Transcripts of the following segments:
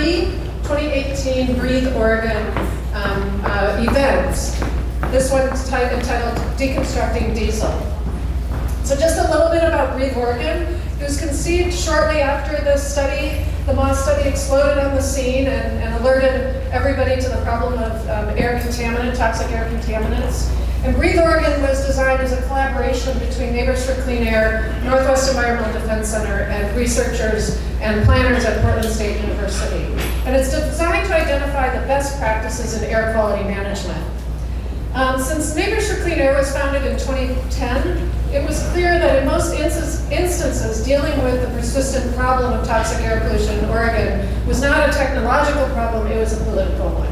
pre-2018 Breathe Oregon events. This one's entitled Deconstructing Diesel. So just a little bit about Breathe Oregon. It was conceived shortly after the study. The Moss study exploded on the scene and alerted everybody to the problem of toxic air contaminants. And Breathe Oregon was designed as a collaboration between Neighbors for Clean Air, Northwest Environmental Defense Center, and researchers and planners at Portland State University. And it's designed to identify the best practices in air quality management. Since Neighbors for Clean Air was founded in 2010, it was clear that in most instances, dealing with the persistent problem of toxic air pollution in Oregon was not a technological problem, it was a political one.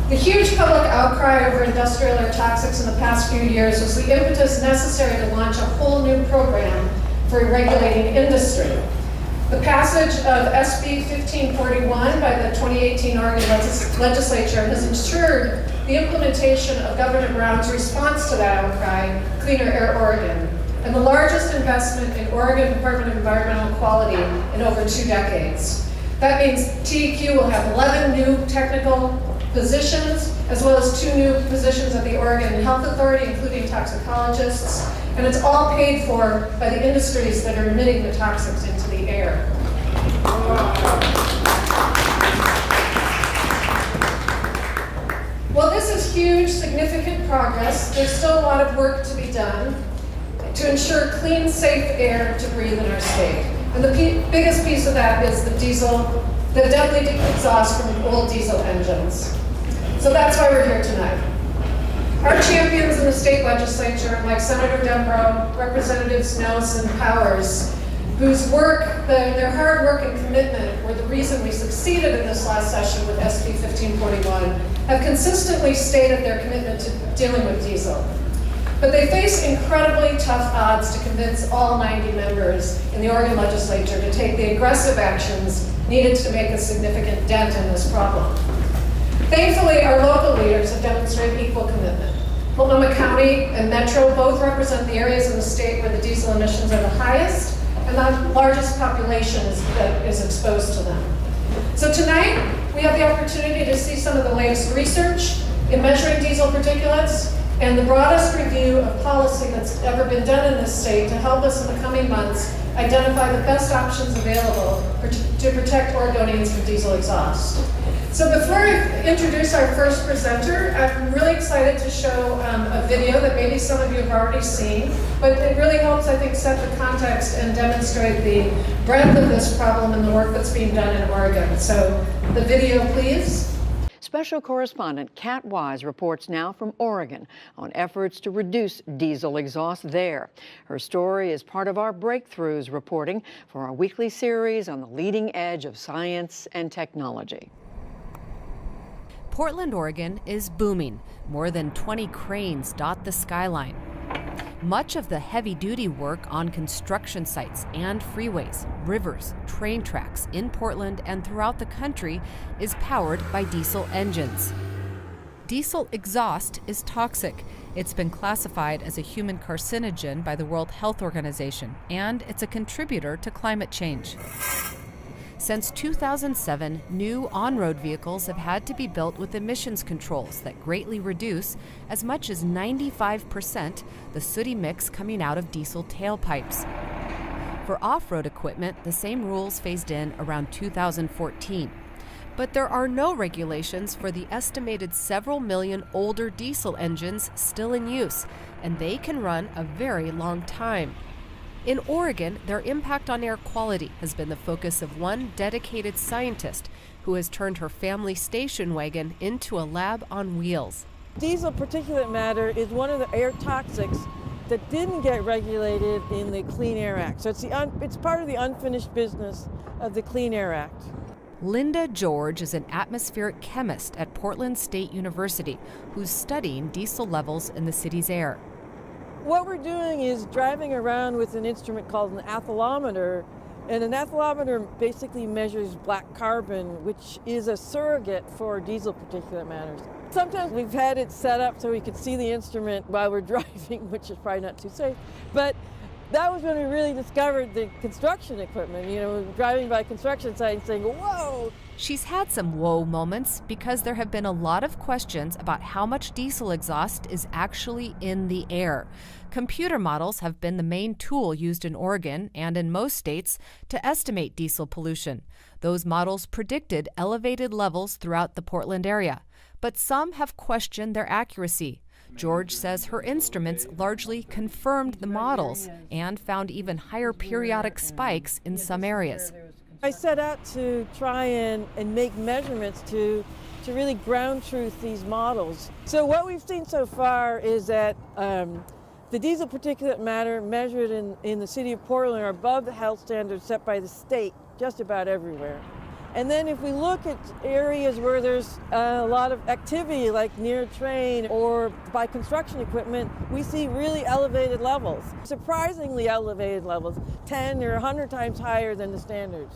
The huge public outcry over industrial air toxics in the past few years was the impetus necessary to launch a whole new program for regulating industry. The passage of SB 1541 by the 2018 Oregon legislature has ensured the implementation of Governor Brown's response to that outcry, Cleaner Air Oregon, and the largest investment in Oregon Department of Environmental Quality in over 2 decades. That means TEQ will have 11 new technical positions, as well as 2 new positions at the Oregon Health Authority, including toxicologists, and it's all paid for by the industries that are emitting the toxics into the air. Well, this is huge, significant progress. There's still a lot of work to be done to ensure clean, safe air to breathe in our state. And the biggest piece of that is the deadly exhaust from old diesel engines. So that's why we're here tonight. Our champions in the state legislature, like Senator Dembrow, Representatives Nose and Powers, whose work, their hard work and commitment were the reason we succeeded in this last session with SB 1541, have consistently stated their commitment to dealing with diesel. But they face incredibly tough odds to convince all 90 members in the Oregon legislature to take the aggressive actions needed to make a significant dent in this problem. Thankfully, our local leaders have demonstrated equal commitment. Multnomah County and Metro both represent the areas in the state where the diesel emissions are the highest and the largest population that is exposed to them. So tonight, we have the opportunity to see some of the latest research in measuring diesel particulates and the broadest review of policy that's ever been done in this state to help us in the coming months identify the best options available to protect Oregonians from diesel exhaust. So before I introduce our first presenter, I'm really excited to show a video that maybe some of you have already seen, but it really helps, I think, set the context and demonstrate the breadth of this problem and the work that's being done in Oregon. So the video, please. Special correspondent Kat Wise reports now from Oregon on efforts to reduce diesel exhaust there. Her story is part of our Breakthroughs reporting for our weekly series on the leading edge of science and technology. Portland, Oregon is booming. More than 20 cranes dot the skyline. Much of the heavy-duty work on construction sites and freeways, rivers, train tracks in Portland and throughout the country is powered by diesel engines. Diesel exhaust is toxic. It's been classified as a human carcinogen by the World Health Organization, and it's a contributor to climate change. Since 2007, new on-road vehicles have had to be built with emissions controls that greatly reduce as much as 95% the sooty mix coming out of diesel tailpipes. For off-road equipment, the same rules phased in around 2014. But there are no regulations for the estimated several million older diesel engines still in use, and they can run a very long time. In Oregon, their impact on air quality has been the focus of one dedicated scientist who has turned her family station wagon into a lab on wheels. Diesel particulate matter is one of the air toxics that didn't get regulated in the Clean Air Act. So it's part of the unfinished business of the Clean Air Act. Linda George is an atmospheric chemist at Portland State University who's studying diesel levels in the city's air. What we're doing is driving around with an instrument called an aethalometer, and an aethalometer basically measures black carbon, which is a surrogate for diesel particulate matters. Sometimes we've had it set up so we could see the instrument while we're driving, which is probably not too safe, but That was when we really discovered the construction equipment, driving by construction site and saying, whoa! She's had some whoa moments because there have been a lot of questions about how much diesel exhaust is actually in the air. Computer models have been the main tool used in Oregon and in most states to estimate diesel pollution. Those models predicted elevated levels throughout the Portland area, but some have questioned their accuracy. George says her instruments largely confirmed the models and found even higher periodic spikes in some areas. I set out to try and make measurements to really ground truth these models. So what we've seen so far is that the diesel particulate matter measured in the city of Portland are above the health standards set by the state just about everywhere. And then if we look at areas where there's a lot of activity, like near a train or by construction equipment, we see really elevated levels, surprisingly elevated levels, 10 or 100 times higher than the standards.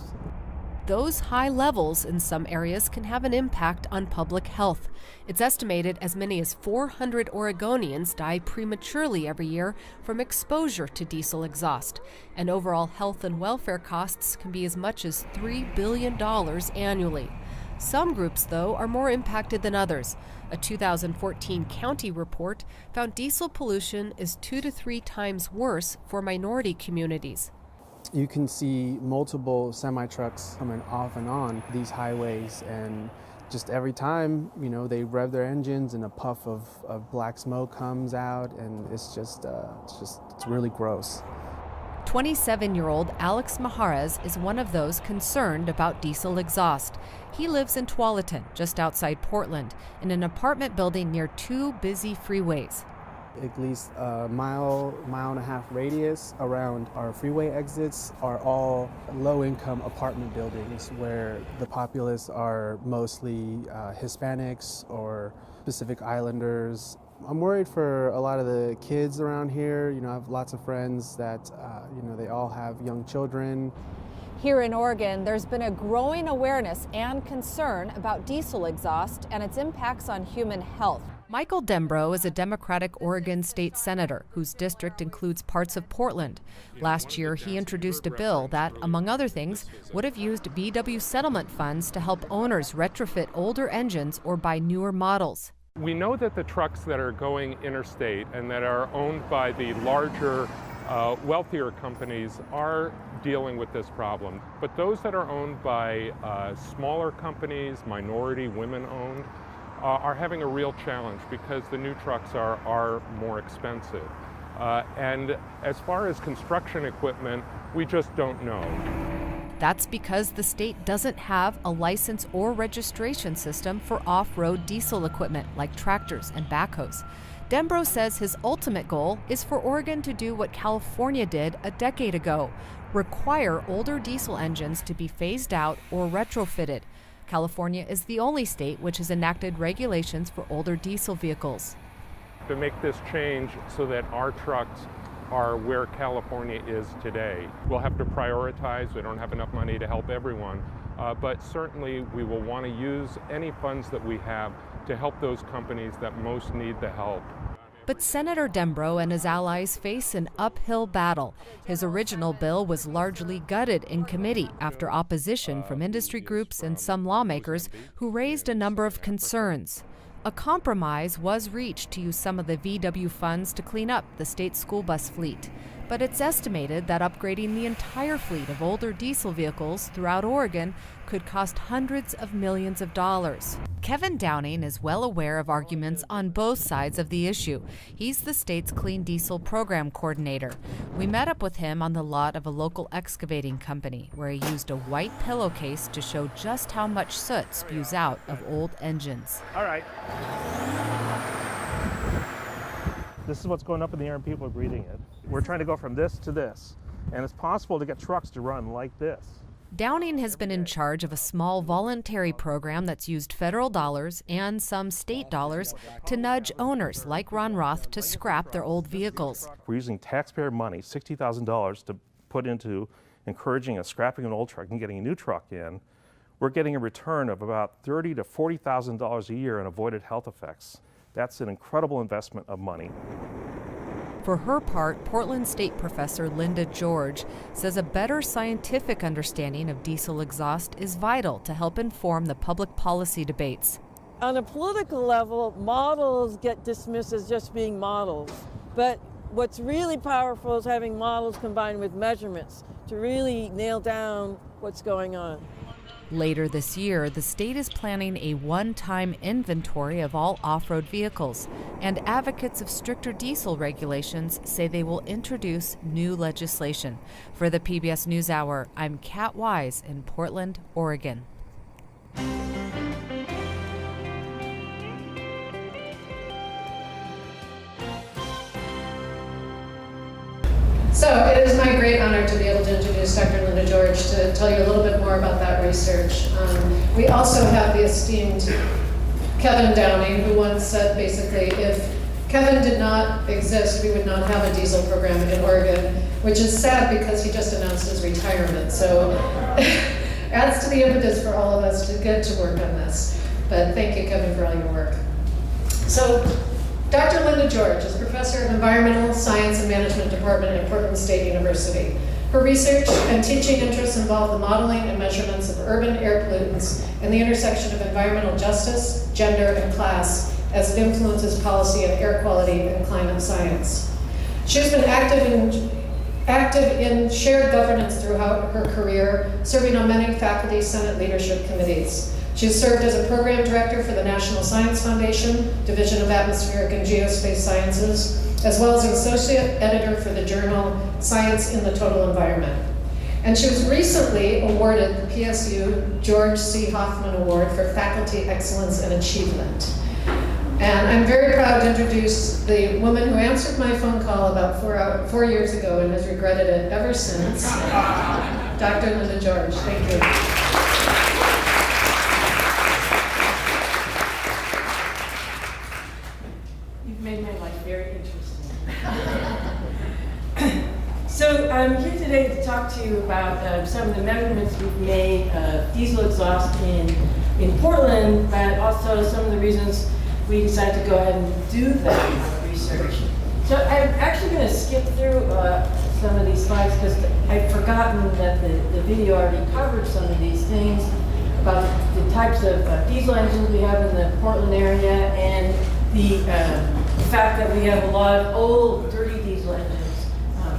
Those high levels in some areas can have an impact on public health. It's estimated as many as 400 Oregonians die prematurely every year from exposure to diesel exhaust, and overall health and welfare costs can be as much as $3 billion annually. Some groups, though, are more impacted than others. A 2014 county report found diesel pollution is 2 to 3 times worse for minority communities. You can see multiple semi-trucks coming off and on these highways, and just every time, they rev their engines and a puff of black smoke comes out, and it's really gross. 27-year-old Alex Maharas is one of those concerned about diesel exhaust. He lives in Tualatin, just outside Portland, in an apartment building near 2 busy freeways. At least a mile and a half radius around our freeway exits are all low-income apartment buildings where the populace are mostly Hispanics or Pacific Islanders. I'm worried for a lot of the kids around here. I have lots of friends that, they all have young children. Here in Oregon, there's been a growing awareness and concern about diesel exhaust and its impacts on human health. Michael Dembro is a Democratic Oregon state senator whose district includes parts of Portland. Last year, he introduced a bill that, among other things, would have used VW settlement funds to help owners retrofit older engines or buy newer models. We know that the trucks that are going interstate and that are owned by the larger, wealthier companies are dealing with this problem. But those that are owned by smaller companies, minority, women-owned, are having a real challenge because the new trucks are more expensive. And as far as construction equipment, we just don't know. That's because the state doesn't have a license or registration system for off-road diesel equipment like tractors and backhoes. Dembro says his ultimate goal is for Oregon to do what California did a decade ago, require older diesel engines to be phased out or retrofitted. California is the only state which has enacted regulations for older diesel vehicles. To make this change so that our trucks are where California is today, we'll have to prioritize. We don't have enough money to help everyone, but certainly we will want to use any funds that we have to help those companies that most need the help. But Senator Dembro and his allies face an uphill battle. His original bill was largely gutted in committee after opposition from industry groups and some lawmakers who raised a number of concerns. A compromise was reached to use some of the VW funds to clean up the state school bus fleet. But it's estimated that upgrading the entire fleet of older diesel vehicles throughout Oregon could cost hundreds of millions of dollars. Kevin Downing is well aware of arguments on both sides of the issue. He's the state's Clean Diesel Program Coordinator. We met up with him on the lot of a local excavating company where he used a white pillowcase to show just how much soot spews out of old engines. All right. This is what's going up in the air and people are breathing it. We're trying to go from this to this, and it's possible to get trucks to run like this. Downing has been in charge of a small voluntary program that's used federal dollars and some state dollars to nudge owners like Ron Roth to scrap their old vehicles. We're using taxpayer money, $60,000, to put into encouraging a scrapping of an old truck and getting a new truck in. We're getting a return of about $30,000 to $40,000 a year in avoided health effects. That's an incredible investment of money. For her part, Portland State professor Linda George says a better scientific understanding of diesel exhaust is vital to help inform the public policy debates. On a political level, models get dismissed as just being models. But what's really powerful is having models combined with measurements to really nail down what's going on. Later this year, the state is planning a one-time inventory of all off-road vehicles, and advocates of stricter diesel regulations say they will introduce new legislation. For the PBS NewsHour, I'm Kat Wise in Portland, Oregon. So it is my great honor to be able to introduce Dr. Linda George to tell you a little bit more about that research. We also have the esteemed Kevin Downing, who once said basically, if Kevin did not exist, we would not have a diesel program in Oregon, which is sad because he just announced his retirement. So adds to the impetus for all of us to get to work on this. But thank you, Kevin, for all your work. So Dr. Linda George is professor of Environmental Science and Management Department at Portland State University. Her research and teaching interests involve the modeling and measurements of urban air pollutants and the intersection of environmental justice, gender, and class as it influences policy of air quality and climate science. She has been active in shared governance throughout her career, serving on many faculty Senate leadership committees. She has served as a program director for the National Science Foundation, Division of Atmospheric and Geospace Sciences, as well as an associate editor for the journal Science in the Total Environment. And she was recently awarded the PSU George C. Hoffman Award for Faculty Excellence and Achievement. And I'm very proud to introduce the woman who answered my phone call about 4 years ago and has regretted it ever since, Dr. Linda George. Thank you. Made my life very interesting. So I'm here today to talk to you about some of the measurements we've made of diesel exhaust in Portland, but also some of the reasons we decided to go ahead and do that research. So I'm actually going to skip through some of these slides because I've forgotten that the video already covered some of these things about the types of diesel engines we have in the Portland area and the fact that we have a lot of old, dirty diesel engines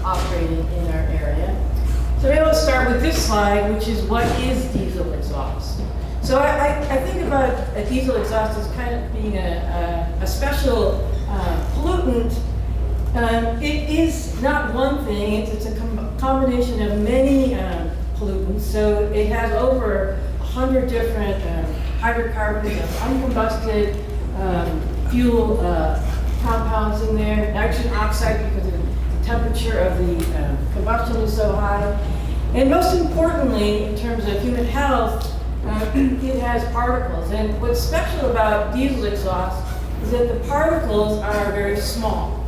operating in our area. So maybe I'll start with this slide, which is what is diesel exhaust? So I think about a diesel exhaust as kind of being a special pollutant. It is not one thing, it's a combination of many pollutants. So it has over 100 different hydrocarbons, uncombusted fuel compounds in there, nitrogen oxide because the temperature of the combustion is so high. And most importantly, in terms of human health, it has particles. And what's special about diesel exhaust is that the particles are very small.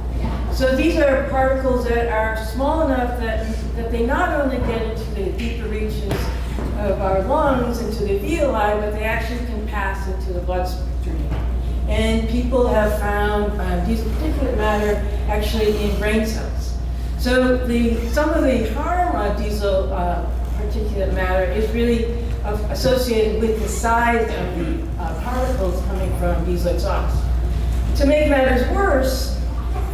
So these are particles that are small enough that they not only get into the deeper reaches of our lungs, into the alveoli, but they actually can pass into the bloodstream. And people have found diesel particulate matter actually in brain cells. So some of the harm of diesel particulate matter is really associated with the size of the particles coming from diesel exhaust. To make matters worse,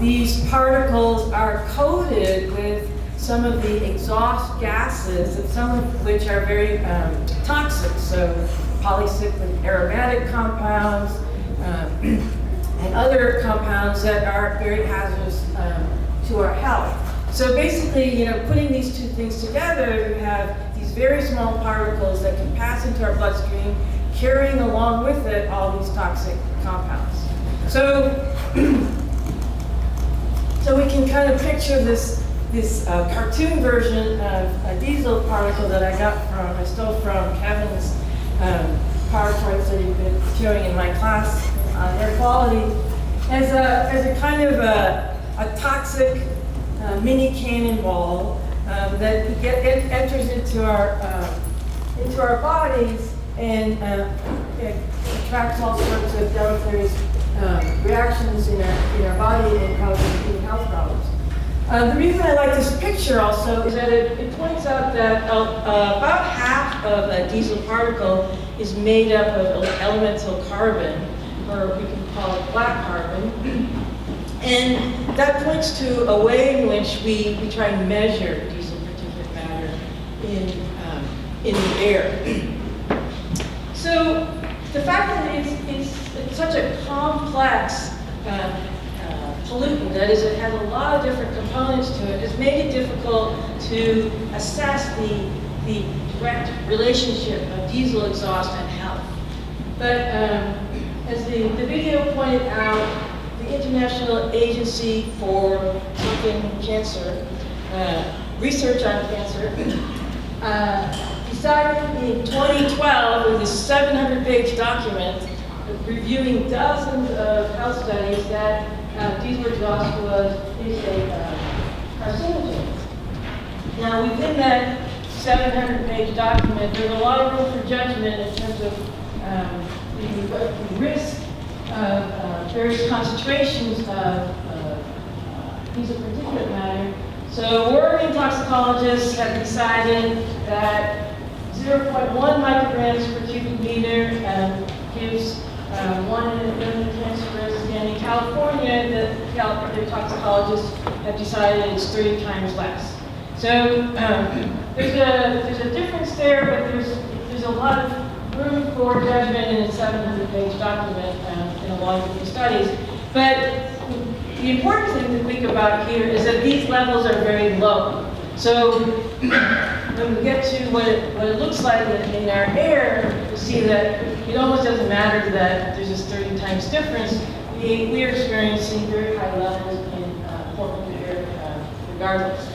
these particles are coated with some of the exhaust gases, and some of which are very toxic. So polycyclic aromatic compounds, and other compounds that are very hazardous to our health. So basically, putting these two things together, you have these very small particles that can pass into our bloodstream, carrying along with it all these toxic compounds. So, so we can kind of picture this cartoon version of a diesel particle that I stole from Kevin's PowerPoints that he's been showing in my class on air quality, as a kind of a toxic mini cannonball that enters into our bodies and it attracts all sorts of deleterious reactions in our body and causes health problems. The reason I like this picture also is that it points out that about half of a diesel particle is made up of elemental carbon, or we can call it black carbon. And that points to a way in which we try and measure diesel particulate matter in the air. So the fact that it's such a complex pollutant, that is, it has a lot of different components to it, has made it difficult to assess the direct relationship of diesel exhaust and health. But as the video pointed out, the International Agency for Cancer, Research on Cancer, decided in 2012 with this 700-page document reviewing dozens of health studies that diesel exhaust is a carcinogen. Now, within that 700-page document, there's a lot of room for judgment in terms of the risk of various concentrations of diesel particulate matter. So Oregon toxicologists have decided that 0.1 micrograms per cubic meter gives 1 in a million cancer risk. And in California, the toxicologists have decided it's 30 times less. So there's a difference there, but there's a lot of room for judgment in a 700-page document in a lot of different studies. But the important thing to think about here is that these levels are very low. So when we get to what it looks like in our air, you see that it almost doesn't matter that there's this 30 times difference. We are experiencing very high levels in Portland air regardless.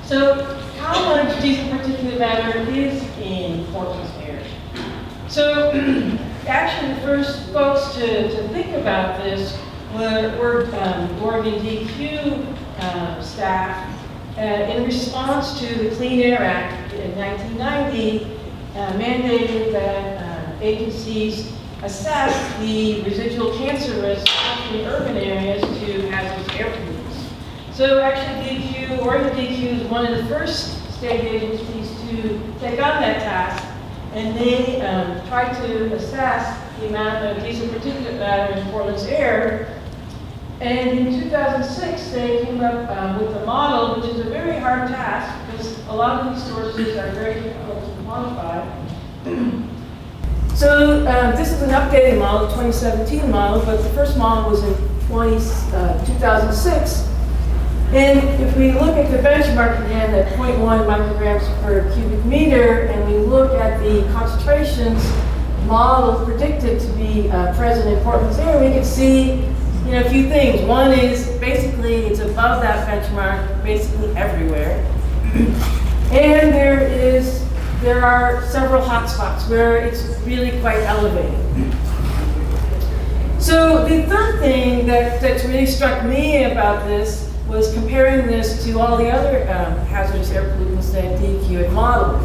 So how much diesel particulate matter is in Portland's air? So actually the first folks to think about this were Oregon DEQ staff in response to the Clean Air Act in 1990, mandated that agencies assess the residual cancer risk in urban areas to hazardous air pollutants. So actually Oregon DEQ is one of the first state agencies to take on that task, and they tried to assess the amount of diesel particulate matter in Portland's air. And in 2006, they came up with a model, which is a very hard task because a lot of these sources are very difficult to quantify. So this is an updated model, 2017 model, but the first model was in 2006. And if we look at the benchmark again at 0.1 micrograms per cubic meter, and we look at the concentrations model predicted to be present in Portland's air, we can see a few things. One is basically it's above that benchmark basically everywhere. And there are several hotspots where it's really quite elevated. So the third thing that's really struck me about this was comparing this to all the other hazardous air pollutants that DEQ had modeled.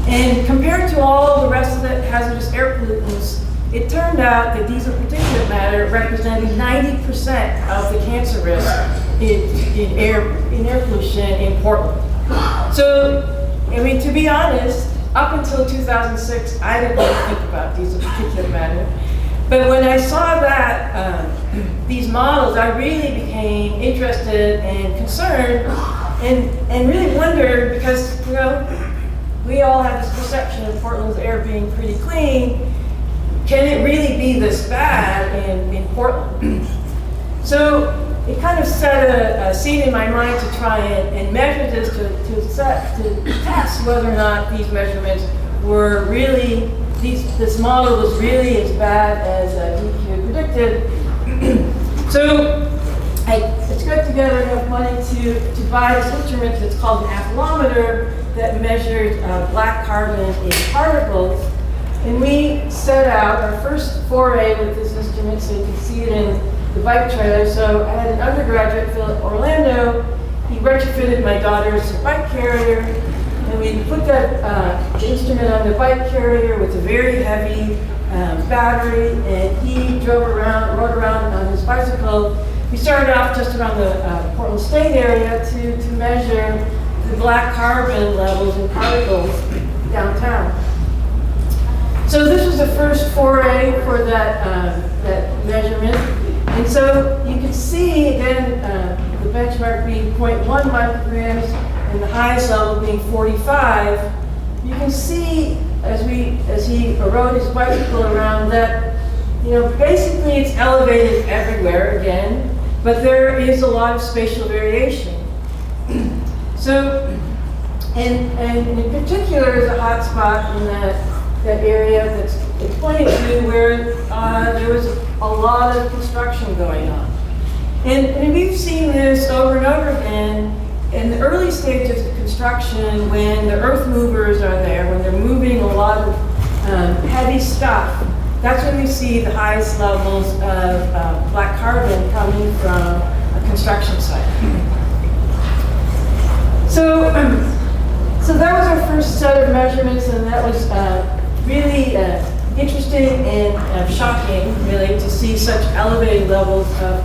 And compared to all the rest of the hazardous air pollutants, it turned out that diesel particulate matter represented 90% of the cancer risk in air pollution in Portland. So, I mean, to be honest, up until 2006, I didn't really think about diesel particulate matter. But when I saw that, these models, I really became interested and concerned and really wondered because, we all have this perception of Portland's air being pretty clean. Can it really be this bad in Portland? So it kind of set a seed in my mind to try and measure this to test whether or not these measurements were really, this model was really as bad as DEQ predicted. So I scraped together enough money to buy this instrument that's called an athelometer that measured black carbon in particles. And we set out our first foray with this instrument, so you can see it in the bike trailer. So I had an undergraduate, Philip Orlando. He retrofitted my daughter's bike carrier, and we put that instrument on the bike carrier with a very heavy battery, and he rode around on his bicycle. We started off just around the Portland State area to measure the black carbon levels and particles downtown. So this was the first foray for that measurement. And so you can see, again, the benchmark being 0.1 micrograms and the highest level being 45. You can see as he rode his bicycle around that, basically it's elevated everywhere again, but there is a lot of spatial variation. So, and in particular is a hot spot in that area that's pointed to where there was a lot of construction going on. And we've seen this over and over again in the early stages of construction when the earth movers are there, when they're moving a lot of heavy stuff. That's when we see the highest levels of black carbon coming from a construction site. So that was our first set of measurements, and that was really interesting and shocking, really, to see such elevated levels of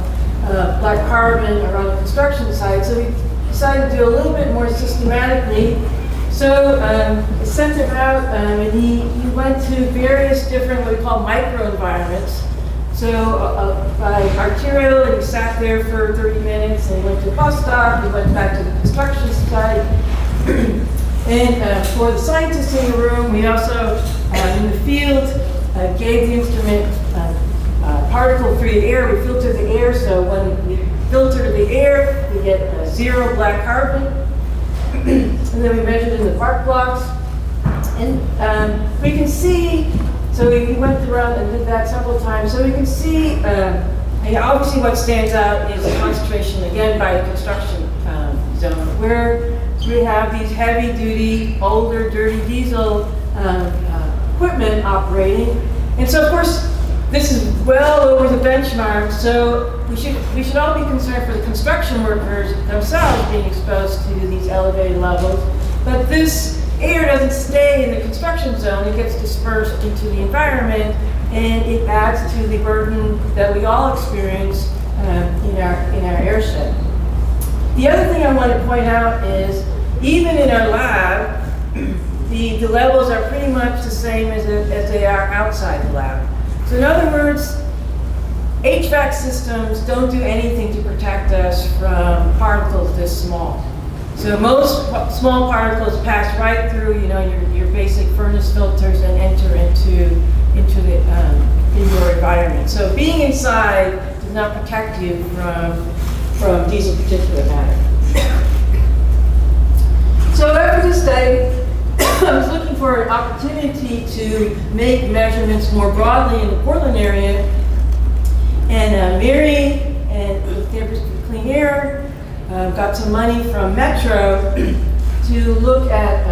black carbon around a construction site. So we decided to do a little bit more systematically. So I sent him out, and he went to various different, what we call microenvironments. So by arterial, and he sat there for 30 minutes, and he went to a bus stop, he went back to the construction site. And for the scientists in the room, we also, in the field, gave the instrument particle-free air. We filter the air, so when we filter the air, we get zero black carbon. And then we measured in the bark blocks. And we can see, so we went around and did that several times, so we can see, obviously what stands out is the concentration, again, by the construction zone, where we have these heavy-duty, older, dirty diesel equipment operating. And so, of course, this is well over the benchmark, so we should all be concerned for the construction workers themselves being exposed to these elevated levels. But this air doesn't stay in the construction zone, it gets dispersed into the environment, and it adds to the burden that we all experience in our airshed. The other thing I want to point out is, even in our lab, the levels are pretty much the same as they are outside the lab. So in other words, HVAC systems don't do anything to protect us from particles this small. So most small particles pass right through, your basic furnace filters and enter into your environment. So being inside does not protect you from diesel particulate matter. So after this study, I was looking for an opportunity to make measurements more broadly in the Portland area. And Mary and with Campus for Clean Air got some money from Metro to look at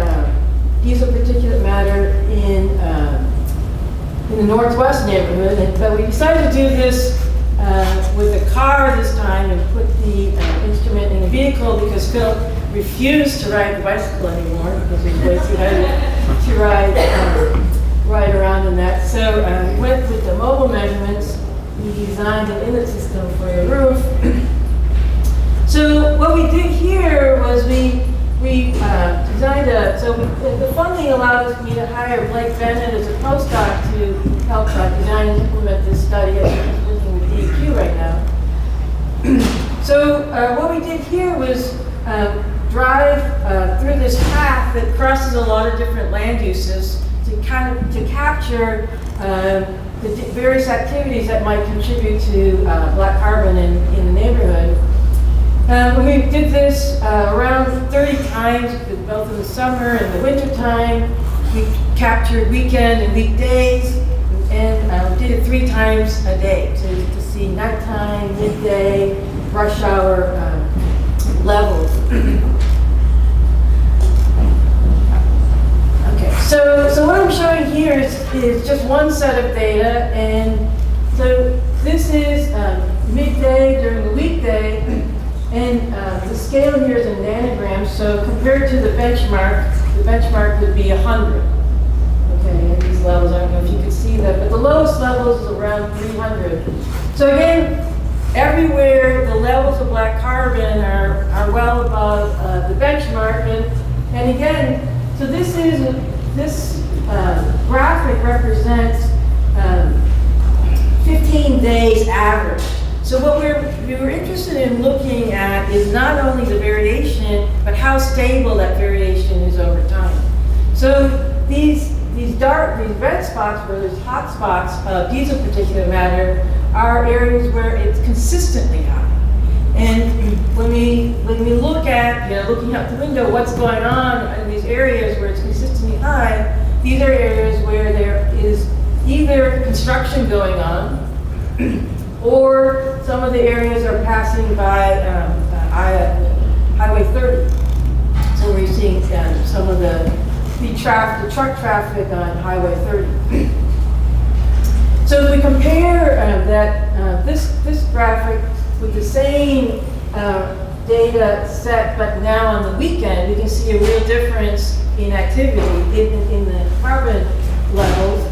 diesel particulate matter in the Northwest neighborhood. But we decided to do this with a car this time and put the instrument in a vehicle because Phil refused to ride the bicycle anymore because it was way too heavy to ride around in that. So we went with the mobile measurements. We designed an inlet system for the roof. So what we did here was we designed the funding allowed me to hire Blake Bennett as a postdoc to help design and implement this study. I'm working with DEQ right now. So what we did here was drive through this path that crosses a lot of different land uses to capture the various activities that might contribute to black carbon in the neighborhood. We did this around 30 times, both in the summer and the winter time. We captured weekend and weekdays, and did it 3 times a day to see nighttime, midday, rush hour levels. Okay, so what I'm showing here is just one set of data, and so this is midday during the weekday. And the scale here is in nanograms, so compared to the benchmark, the benchmark would be 100. Okay, and these levels, I don't know if you could see that, but the lowest level is around 300. So again, everywhere the levels of black carbon are well above the benchmark. And again, so this graphic represents 15 days average. So what we were interested in looking at is not only the variation, but how stable that variation is over time. So these red spots, where there's hot spots of diesel particulate matter, are areas where it's consistently high. And when we look at, looking out the window, what's going on in these areas where it's consistently high, these are areas where there is either construction going on, or some of the areas are passing by Highway 30. So we're seeing some of the truck traffic on Highway 30. So if we compare this graphic with the same data set, but now on the weekend, we can see a real difference in activity in the carbon levels.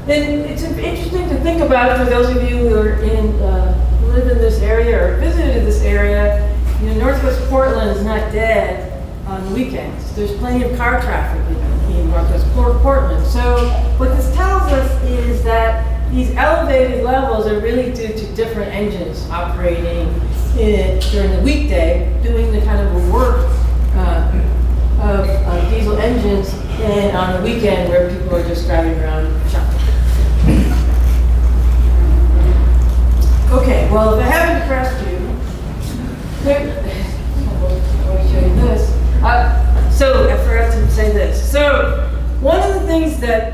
Then it's interesting to think about, for those of you who are who live in this area or visited this area. Northwest Portland is not dead on the weekends. There's plenty of car traffic in Northwest Portland. So what this tells us is that these elevated levels are really due to different engines operating during the weekday, doing the kind of work of diesel engines, and on the weekend where people are just driving around shopping. Okay, well, if I haven't impressed you, let me show you this. So I forgot to say this. So one of the things that,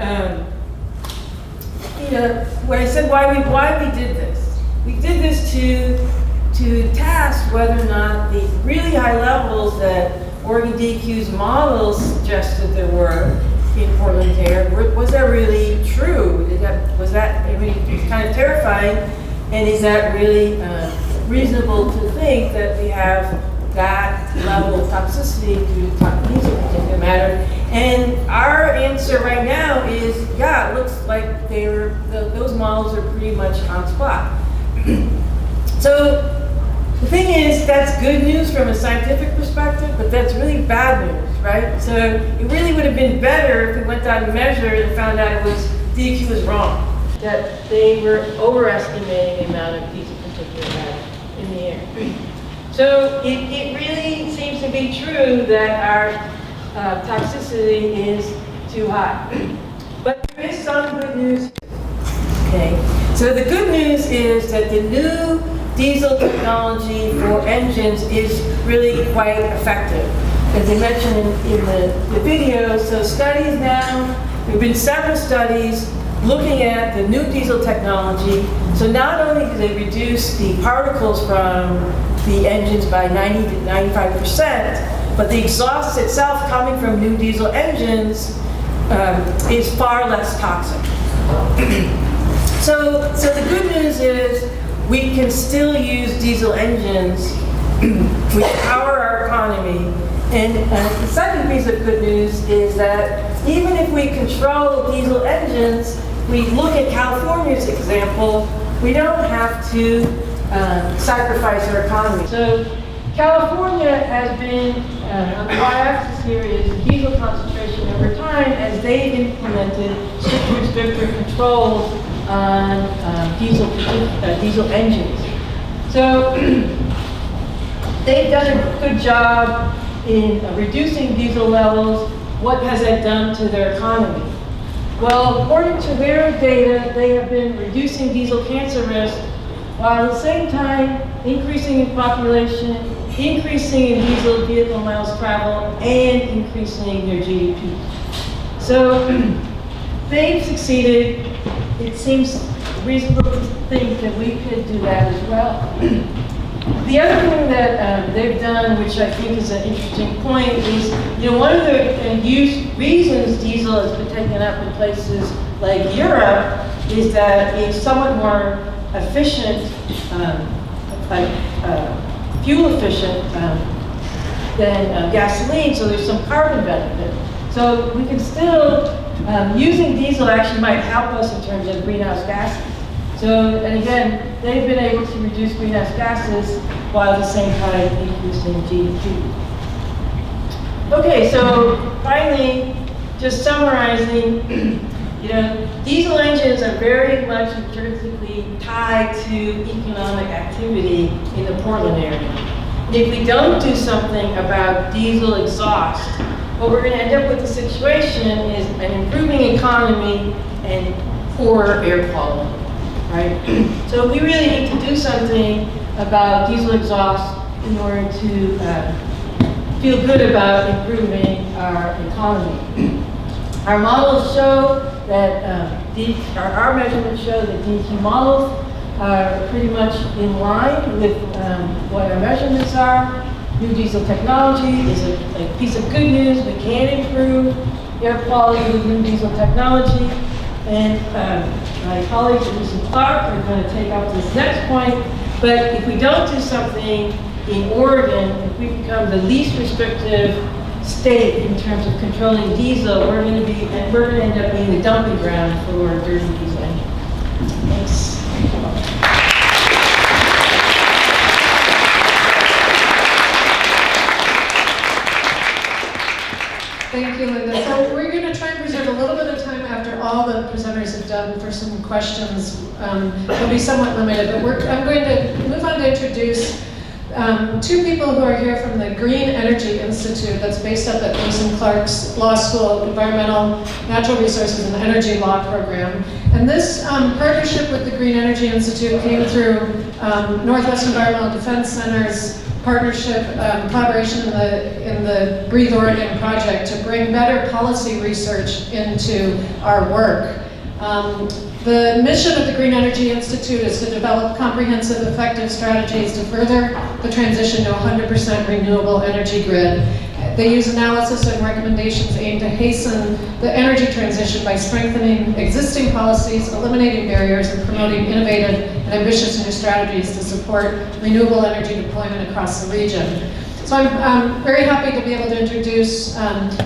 when I said why we did this, we did this to test whether or not the really high levels that Oregon DEQ's models suggested there were in Portland air, was that really true? It's kind of terrifying, and is that really reasonable to think that we have that level of toxicity due to diesel particulate matter? And our answer right now is, yeah, it looks like those models are pretty much on spot. So the thing is, that's good news from a scientific perspective, but that's really bad news, right? So it really would have been better if we went down and measured and found out DEQ was wrong, that they were overestimating the amount of diesel particulate matter in the air. So it really seems to be true that our toxicity is too high. But there is some good news. Okay, so the good news is that the new diesel technology for engines is really quite effective. As I mentioned in the video, so studies now, there have been several studies looking at the new diesel technology. So not only do they reduce the particles from the engines by 90 to 95%, but the exhaust itself coming from new diesel engines is far less toxic. So the good news is we can still use diesel engines which power our economy. And the second piece of good news is that even if we control diesel engines, we look at California's example, we don't have to sacrifice our economy. So California has been, on the y-axis here is diesel concentration over time as they implemented stricter controls on diesel engines. So they've done a good job in reducing diesel levels. What has that done to their economy? Well, according to their data, they have been reducing diesel cancer risk while at the same time increasing in population, increasing in diesel vehicle miles traveled, and increasing their GDP. So they've succeeded. It seems reasonable to think that we could do that as well. The other thing that they've done, which I think is an interesting point, is one of the reasons diesel has been taken up in places like Europe is that it's somewhat more efficient, fuel efficient than gasoline, so there's some carbon benefit. So we can still, using diesel actually might help us in terms of greenhouse gases. So, and again, they've been able to reduce greenhouse gases while at the same time increasing GDP. Okay, so finally, just summarizing, diesel engines are very much intrinsically tied to economic activity in the Portland area. And if we don't do something about diesel exhaust, what we're going to end up with the situation is an improving economy and poorer air quality, right? So we really need to do something about diesel exhaust in order to feel good about improving our economy. Our models show that, our measurements show that DEQ models are pretty much in line with what our measurements are. New diesel technology is a piece of good news. We can improve air quality with new diesel technology. And my colleagues at Lewis and Clark are going to take up this next point. But if we don't do something in Oregon, if we become the least restrictive state in terms of controlling diesel, we're going to end up being the dumping ground for dirty diesel engines. Thanks. Thank you, Linda. So we're going to try and preserve a little bit of time after all the presenters have done for some questions. They'll be somewhat limited, but I'm going to move on to introduce two people who are here from the Green Energy Institute that's based up at Lewis and Clark's Law School Environmental, Natural Resources, and Energy Law program. And this partnership with the Green Energy Institute came through Northwest Environmental Defense Center's partnership, collaboration in the Breathe Oregon project to bring better policy research into our work. The mission of the Green Energy Institute is to develop comprehensive, effective strategies to further the transition to a 100% renewable energy grid. They use analysis and recommendations aimed to hasten the energy transition by strengthening existing policies, eliminating barriers, and promoting innovative and ambitious new strategies to support renewable energy deployment across the region. So I'm very happy to be able to introduce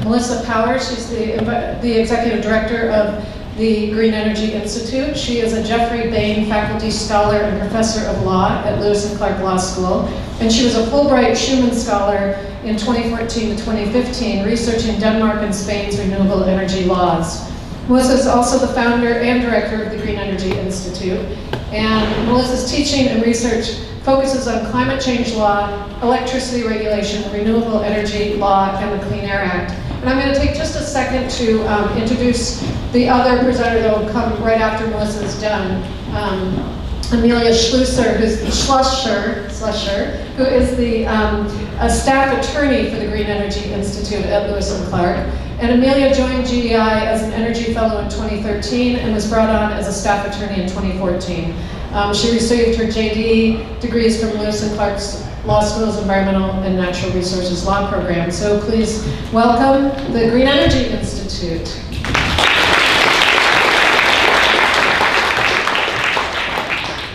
Melissa Powers. She's the Executive Director of the Green Energy Institute. She is a Jeffrey Bain Faculty Scholar and Professor of Law at Lewis and Clark Law School. And she was a Fulbright Schumann Scholar in 2014 to 2015, researching Denmark and Spain's renewable energy laws. Melissa is also the founder and director of the Green Energy Institute. And Melissa's teaching and research focuses on climate change law, electricity regulation, renewable energy law, and the Clean Air Act. And I'm going to take just a second to introduce the other presenter that will come right after Melissa's done. Amelia Schlusser, who is the a staff attorney for the Green Energy Institute at Lewis and Clark. And Amelia joined GEI as an energy fellow in 2013 and was brought on as a staff attorney in 2014. She received her JD degrees from Lewis and Clark's Law School's Environmental and Natural Resources Law program. So please welcome the Green Energy Institute.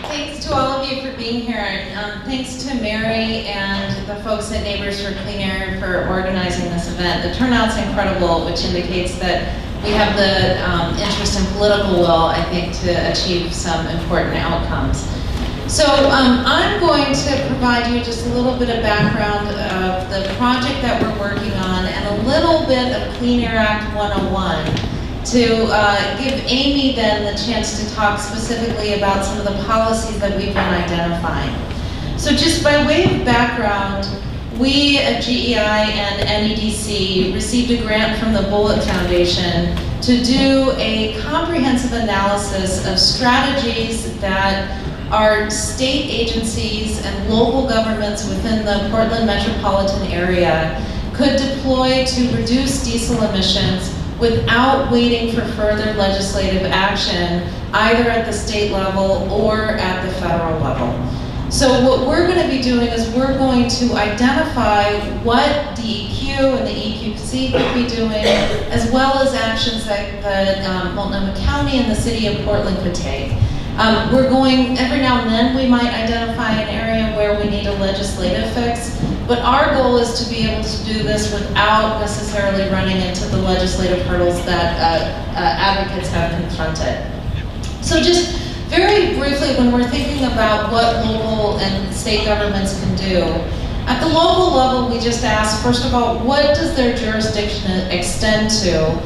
Thanks to all of you for being here. And thanks to Mary and the folks at Neighbors for Clean Air for organizing this event. The turnout's incredible, which indicates that we have the interest and political will, I think, to achieve some important outcomes. So I'm going to provide you just a little bit of background of the project that we're working on and a little bit of Clean Air Act 101 to give Amy then the chance to talk specifically about some of the policies that we've been identifying. So just by way of background, we at GEI and NEDC received a grant from the Bullitt Foundation to do a comprehensive analysis of strategies that our state agencies and local governments within the Portland metropolitan area could deploy to reduce diesel emissions without waiting for further legislative action, either at the state level or at the federal level. So what we're going to be doing is we're going to identify what DEQ and the EQC could be doing, as well as actions that Multnomah County and the city of Portland could take. We're going, every now and then we might identify an area where we need a legislative fix, but our goal is to be able to do this without necessarily running into the legislative hurdles that advocates have confronted. So just very briefly, when we're thinking about what local and state governments can do, at the local level, we just ask, first of all, what does their jurisdiction extend to?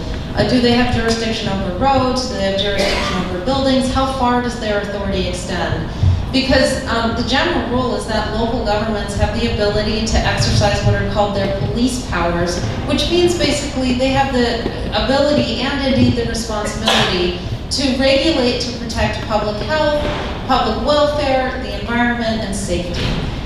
Do they have jurisdiction over roads? Do they have jurisdiction over buildings? How far does their authority extend? Because the general rule is that local governments have the ability to exercise what are called their police powers, which means basically they have the ability and indeed the responsibility to regulate to protect public health, public welfare, the environment, and safety.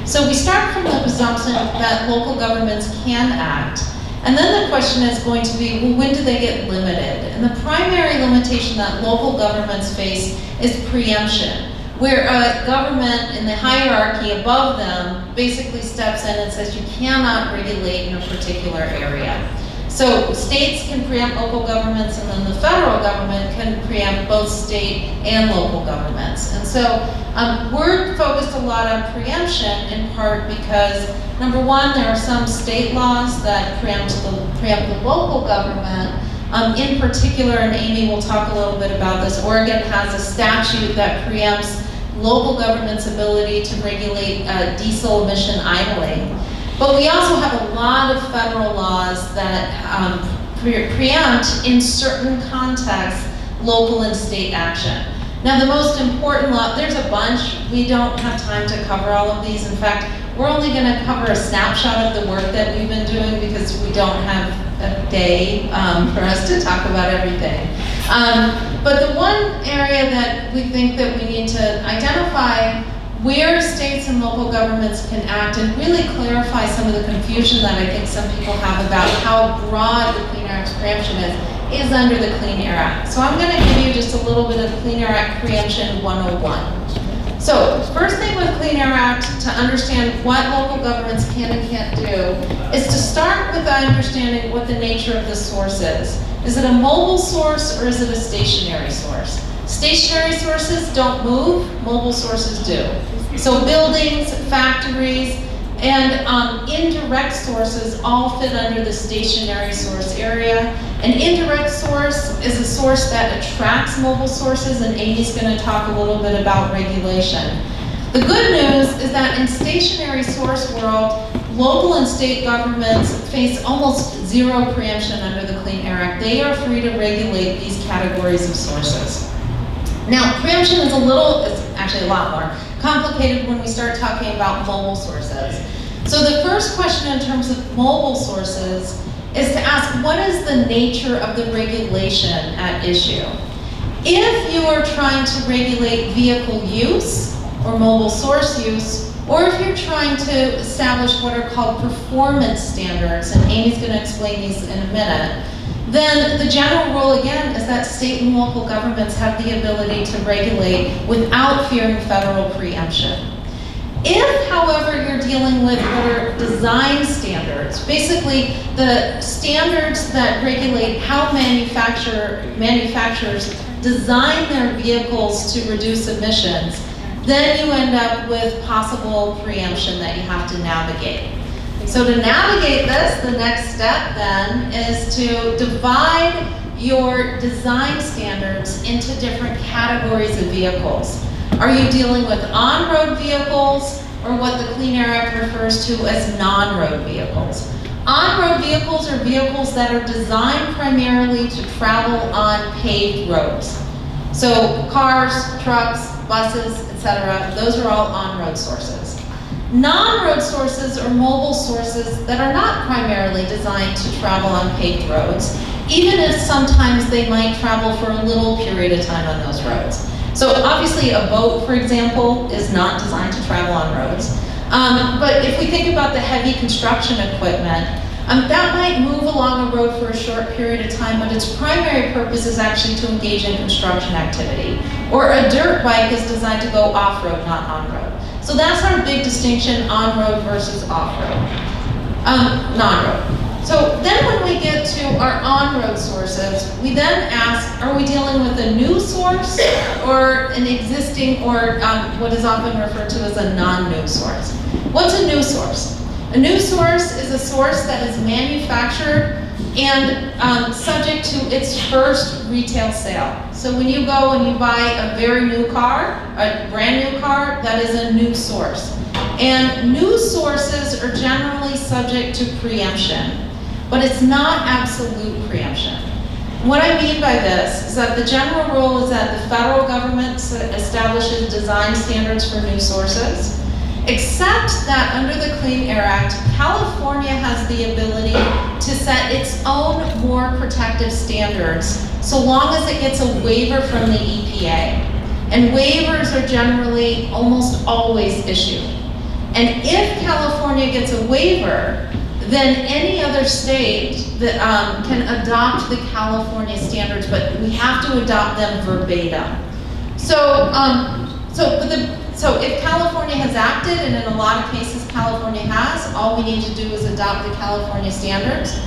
So we start from the presumption that local governments can act. And then the question is going to be, well, when do they get limited? And the primary limitation that local governments face is preemption, where a government in the hierarchy above them basically steps in and says you cannot regulate in a particular area. So states can preempt local governments, and then the federal government can preempt both state and local governments. And so we're focused a lot on preemption in part because, number one, there are some state laws that preempt the local government. In particular, and Amy will talk a little bit about this, Oregon has a statute that preempts local government's ability to regulate diesel emission idling. But we also have a lot of federal laws that preempt, in certain contexts, local and state action. Now the most important law, there's a bunch, we don't have time to cover all of these. In fact, we're only going to cover a snapshot of the work that we've been doing because we don't have a day for us to talk about everything. But the one area that we think that we need to identify where states and local governments can act and really clarify some of the confusion that I think some people have about how broad the Clean Air Act's preemption is under the Clean Air Act. So I'm going to give you just a little bit of Clean Air Act Preemption 101. So first thing with Clean Air Act, to understand what local governments can and can't do, is to start with understanding what the nature of the source is. Is it a mobile source or is it a stationary source? Stationary sources don't move, mobile sources do. So buildings, factories, and indirect sources all fit under the stationary source area. An indirect source is a source that attracts mobile sources, and Amy's going to talk a little bit about regulation. The good news is that in stationary source world, local and state governments face almost zero preemption under the Clean Air Act. They are free to regulate these categories of sources. Now, preemption is actually a lot more complicated when we start talking about mobile sources. So the first question in terms of mobile sources is to ask, what is the nature of the regulation at issue? If you are trying to regulate vehicle use or mobile source use, or if you're trying to establish what are called performance standards, and Amy's going to explain these in a minute, then the general rule again is that state and local governments have the ability to regulate without fearing federal preemption. If, however, you're dealing with what are design standards, basically the standards that regulate how manufacturers design their vehicles to reduce emissions, then you end up with possible preemption that you have to navigate. So to navigate this, the next step then is to divide your design standards into different categories of vehicles. Are you dealing with on-road vehicles, or what the Clean Air Act refers to as non-road vehicles? On-road vehicles are vehicles that are designed primarily to travel on paved roads. So cars, trucks, buses, etc., those are all on-road sources. Non-road sources are mobile sources that are not primarily designed to travel on paved roads, even if sometimes they might travel for a little period of time on those roads. So obviously a boat, for example, is not designed to travel on roads. But if we think about the heavy construction equipment, that might move along a road for a short period of time, but its primary purpose is actually to engage in construction activity. Or a dirt bike is designed to go off-road, not on-road. So that's our big distinction, on-road versus off-road, non-road. So then when we get to our on-road sources, we then ask, are we dealing with a new source or an existing, or what is often referred to as a non-new source? What's a new source? A new source is a source that is manufactured and subject to its first retail sale. So when you go and you buy a very new car, a brand new car, that is a new source. And new sources are generally subject to preemption, but it's not absolute preemption. What I mean by this is that the general rule is that the federal government establishes design standards for new sources, except that under the Clean Air Act, California has the ability to set its own more protective standards so long as it gets a waiver from the EPA. And waivers are generally almost always issued. And if California gets a waiver, then any other state that can adopt the California standards, but we have to adopt them verbatim. So if California has acted, and in a lot of cases California has, all we need to do is adopt the California standards.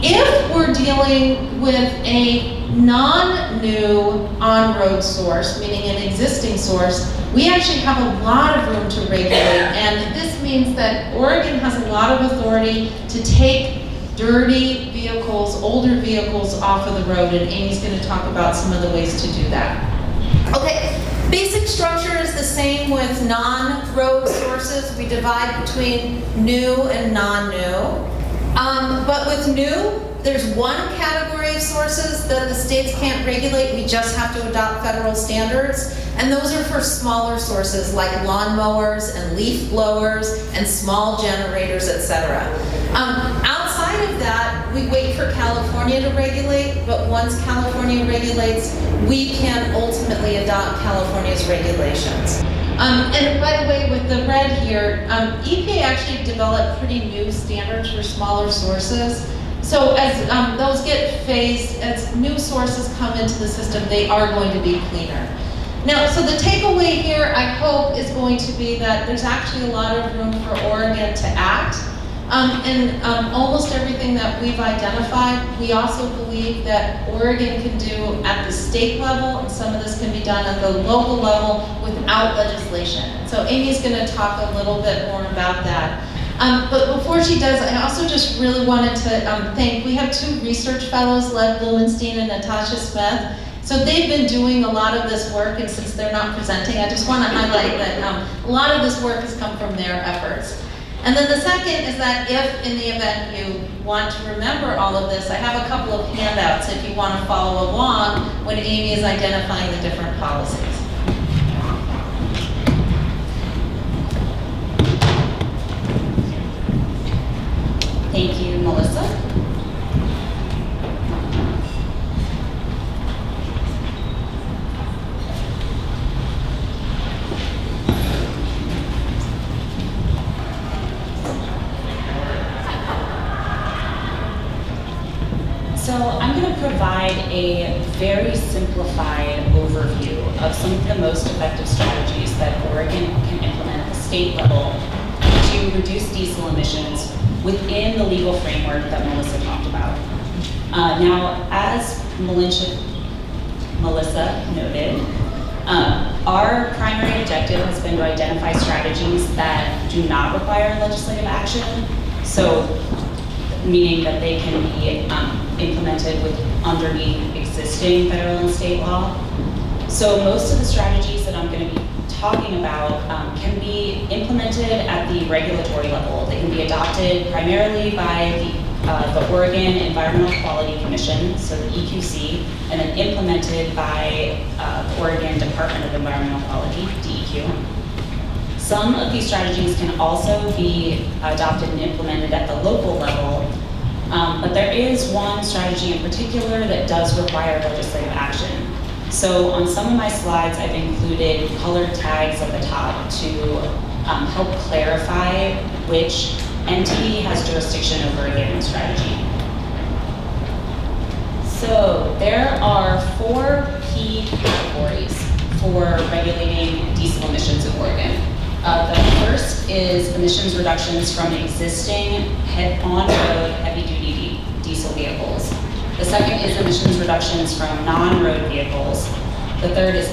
If we're dealing with a non-new on-road source, meaning an existing source, we actually have a lot of room to regulate, and this means that Oregon has a lot of authority to take dirty vehicles, older vehicles off of the road, and Amy's going to talk about some of the ways to do that. Okay, basic structure is the same with non-road sources. We divide between new and non-new. But with new, there's one category of sources that the states can't regulate. We just have to adopt federal standards. And those are for smaller sources like lawnmowers and leaf blowers and small generators, etc. Outside of that, we wait for California to regulate, but once California regulates, we can ultimately adopt California's regulations. And by the way, with the red here, EPA actually developed pretty new standards for smaller sources. So as those get phased, as new sources come into the system, they are going to be cleaner. Now, so the takeaway here, I hope, is going to be that there's actually a lot of room for Oregon to act. And almost everything that we've identified, we also believe that Oregon can do at the state level, and some of this can be done at the local level without legislation. So Amy's going to talk a little bit more about that. But before she does, I also just really wanted to thank, we have two research fellows, Lev Blumenstein and Natasha Smith. So they've been doing a lot of this work, and since they're not presenting, I just want to highlight that a lot of this work has come from their efforts. And then the second is that if, in the event you want to remember all of this, I have a couple of handouts if you want to follow along when Amy is identifying the different policies. Thank you, Melissa. So I'm going to provide a very simplified overview of some of the most effective strategies that Oregon can implement at the state level to reduce diesel emissions within the legal framework that Melissa talked about. Now, as Melissa noted, our primary objective has been to identify strategies that do not require legislative action, so meaning that they can be implemented underneath existing federal and state law. So most of the strategies that I'm going to be talking about can be implemented at the regulatory level. They can be adopted primarily by the Oregon Environmental Quality Commission, so the EQC, and then implemented by the Oregon Department of Environmental Quality, DEQ. Some of these strategies can also be adopted and implemented at the local level, but there is one strategy in particular that does require legislative action. So on some of my slides, I've included colored tags at the top to help clarify which entity has jurisdiction over a given strategy. So there are 4 key categories for regulating diesel emissions in Oregon. The first is emissions reductions from existing on-road heavy-duty diesel vehicles. The second is emissions reductions from non-road vehicles. The third is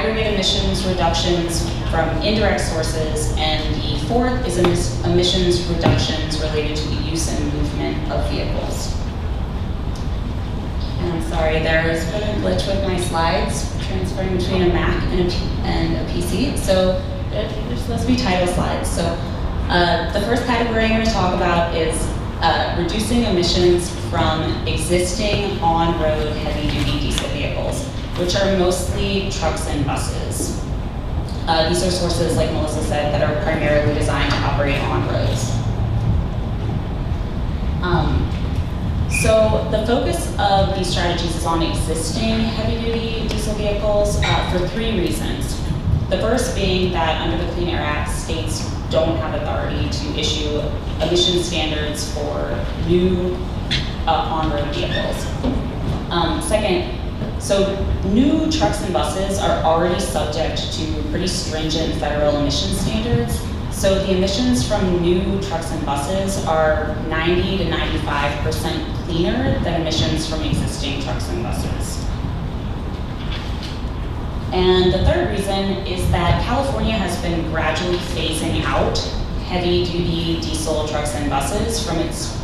aggregate emissions reductions from indirect sources, and the fourth is emissions reductions related to the use and movement of vehicles. And I'm sorry, there's been a glitch with my slides transferring between a Mac and a PC, so they're supposed to be title slides. So the first category I'm going to talk about is reducing emissions from existing on-road heavy-duty diesel vehicles, which are mostly trucks and buses. These are sources, like Melissa said, that are primarily designed to operate on roads. So the focus of these strategies is on existing heavy-duty diesel vehicles for three reasons. The first being that under the Clean Air Act, states don't have authority to issue emission standards for new on-road vehicles. Second, so new trucks and buses are already subject to pretty stringent federal emission standards. So the emissions from new trucks and buses are 90 to 95% cleaner than emissions from existing trucks and buses. And the third reason is that California has been gradually phasing out heavy-duty diesel trucks and buses from its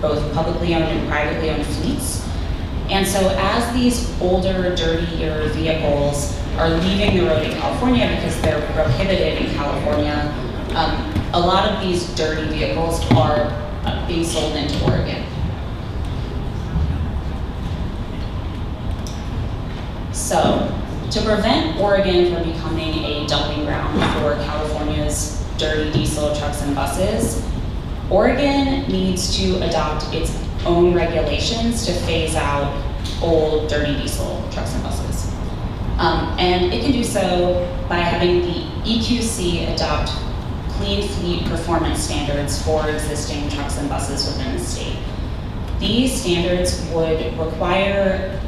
both publicly owned and privately owned fleets. And so as these older, dirtier vehicles are leaving the road in California because they're prohibited in California, a lot of these dirty vehicles are being sold into Oregon. So, to prevent Oregon from becoming a dumping ground for California's dirty diesel trucks and buses, Oregon needs to adopt its own regulations to phase out old, dirty diesel trucks and buses. And it can do so by having the EQC adopt clean fleet performance standards for existing trucks and buses within the state. These standards would require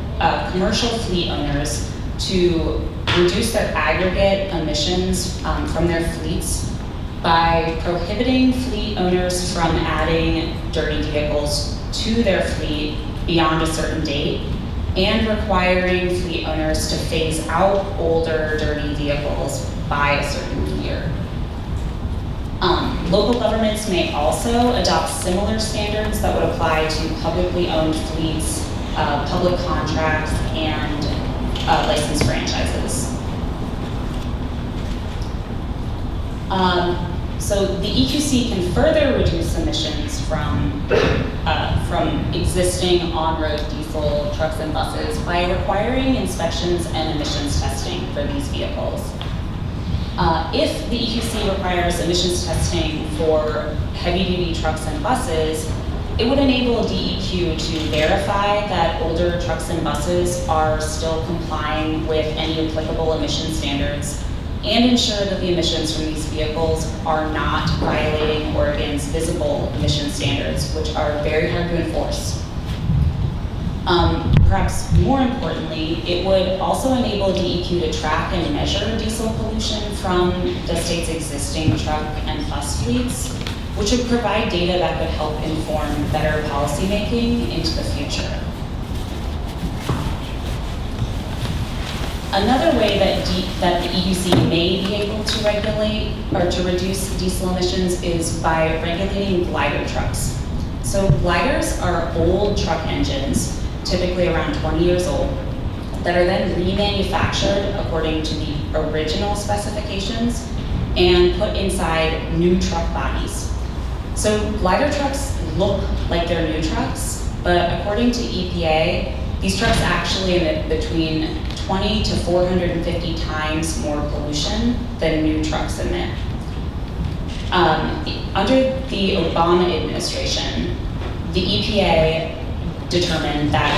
commercial fleet owners to reduce their aggregate emissions from their fleets by prohibiting fleet owners from adding dirty vehicles to their fleet beyond a certain date, and requiring fleet owners to phase out older, dirty vehicles by a certain year. Local governments may also adopt similar standards that would apply to publicly owned fleets, public contracts, and licensed franchises. So the EQC can further reduce emissions from existing on-road diesel trucks and buses by requiring inspections and emissions testing for these vehicles. If the EQC requires emissions testing for heavy-duty trucks and buses, it would enable DEQ to verify that older trucks and buses are still complying with any applicable emission standards, and ensure that the emissions from these vehicles are not violating Oregon's visible emission standards, which are very hard to enforce. Perhaps more importantly, it would also enable DEQ to track and measure diesel pollution from the state's existing truck and bus fleets, which would provide data that could help inform better policymaking into the future. Another way that the EQC may be able to regulate or to reduce diesel emissions is by regulating glider trucks. So gliders are old truck engines, typically around 20 years old, that are then remanufactured according to the original specifications and put inside new truck bodies. So glider trucks look like they're new trucks, but according to EPA, these trucks actually emit between 20 to 450 times more pollution than new trucks emit. Under the Obama administration, the EPA determined that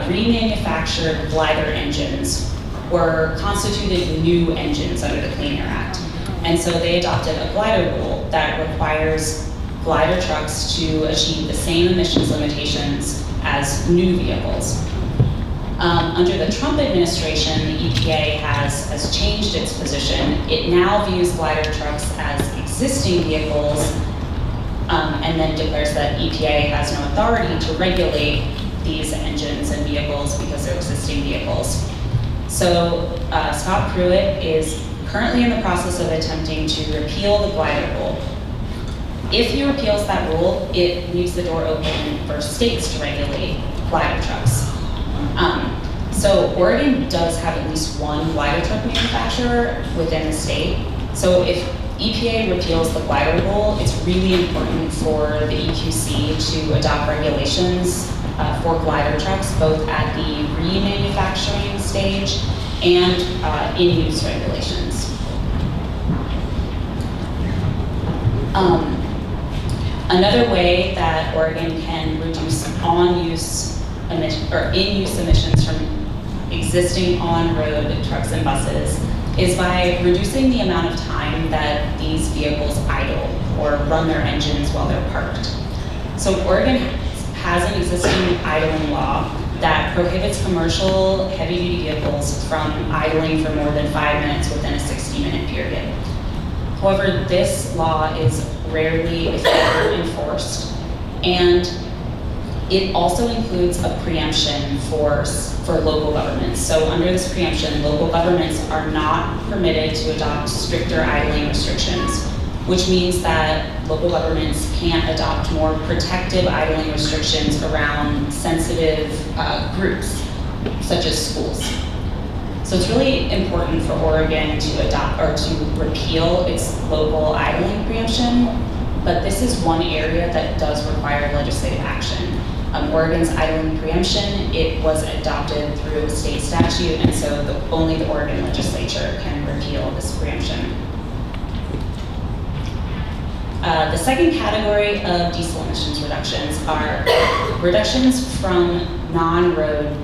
remanufactured glider engines were constituted new engines under the Clean Air Act. And so they adopted a glider rule that requires glider trucks to achieve the same emissions limitations as new vehicles. Under the Trump administration, the EPA has changed its position. It now views glider trucks as existing vehicles, and then declares that EPA has no authority to regulate these engines and vehicles because they're existing vehicles. So Scott Pruitt is currently in the process of attempting to repeal the glider rule. If he repeals that rule, it leaves the door open for states to regulate glider trucks. So Oregon does have at least one glider truck manufacturer within the state. So if EPA repeals the glider rule, it's really important for the EQC to adopt regulations for glider trucks, both at the remanufacturing stage and in-use regulations. Another way that Oregon can reduce in-use emissions from existing on-road trucks and buses is by reducing the amount of time that these vehicles idle or run their engines while they're parked. So Oregon has an existing idling law that prohibits commercial heavy-duty vehicles from idling for more than 5 minutes within a 60-minute period. However, this law is rarely, if ever, enforced, and it also includes a preemption for local governments. So under this preemption, local governments are not permitted to adopt stricter idling restrictions, which means that local governments can't adopt more protective idling restrictions around sensitive groups, such as schools. So it's really important for Oregon to adopt or to repeal its local idling preemption, but this is one area that does require legislative action. Oregon's idling preemption, it was adopted through state statute, and so only the Oregon legislature can repeal this preemption. The second category of diesel emissions reductions are reductions from non-road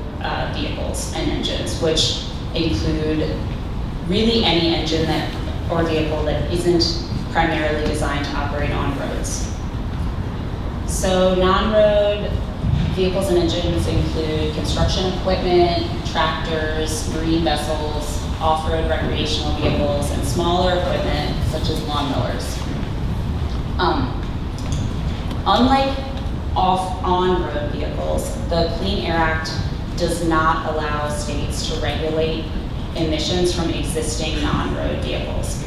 vehicles and engines, which include really any engine or vehicle that isn't primarily designed to operate on roads. So non-road vehicles and engines include construction equipment, tractors, marine vessels, off-road recreational vehicles, and smaller equipment such as lawnmowers. Unlike on-road vehicles, the Clean Air Act does not allow states to regulate emissions from existing non-road vehicles,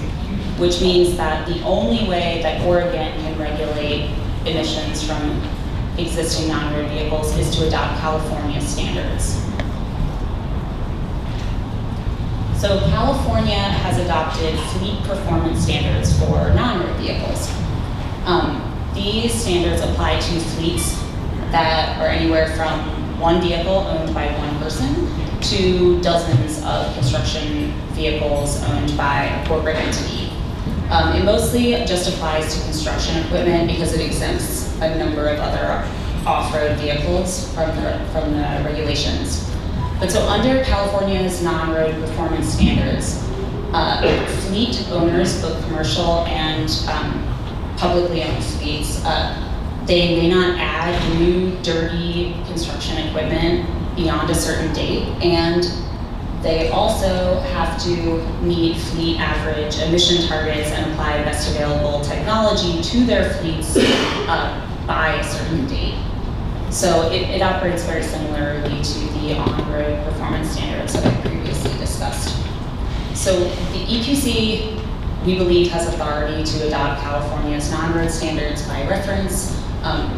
which means that the only way that Oregon can regulate emissions from existing non-road vehicles is to adopt California standards. So California has adopted fleet performance standards for non-road vehicles. These standards apply to fleets that are anywhere from one vehicle owned by one person to dozens of construction vehicles owned by a corporate entity. It mostly just applies to construction equipment because it exempts a number of other off-road vehicles from the regulations. But so under California's non-road performance standards, fleet owners, both commercial and publicly owned fleets, they may not add new dirty construction equipment beyond a certain date, and they also have to meet fleet average emission targets and apply best available technology to their fleets by a certain date. So it operates very similarly to the on-road performance standards that I previously discussed. So the EQC, we believe, has authority to adopt California's non-road standards by reference,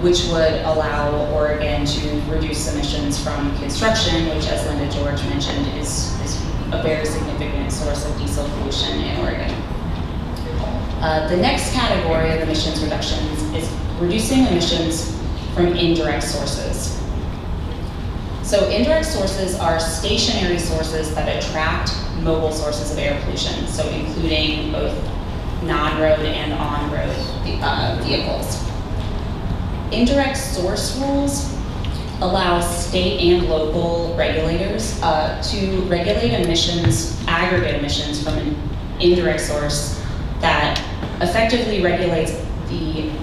which would allow Oregon to reduce emissions from construction, which, as Linda George mentioned, is a very significant source of diesel pollution in Oregon. The next category of emissions reductions is reducing emissions from indirect sources. So indirect sources are stationary sources that attract mobile sources of air pollution, so including both non-road and on-road vehicles. Indirect source rules allow state and local regulators to regulate emissions, aggregate emissions from an indirect source that effectively regulates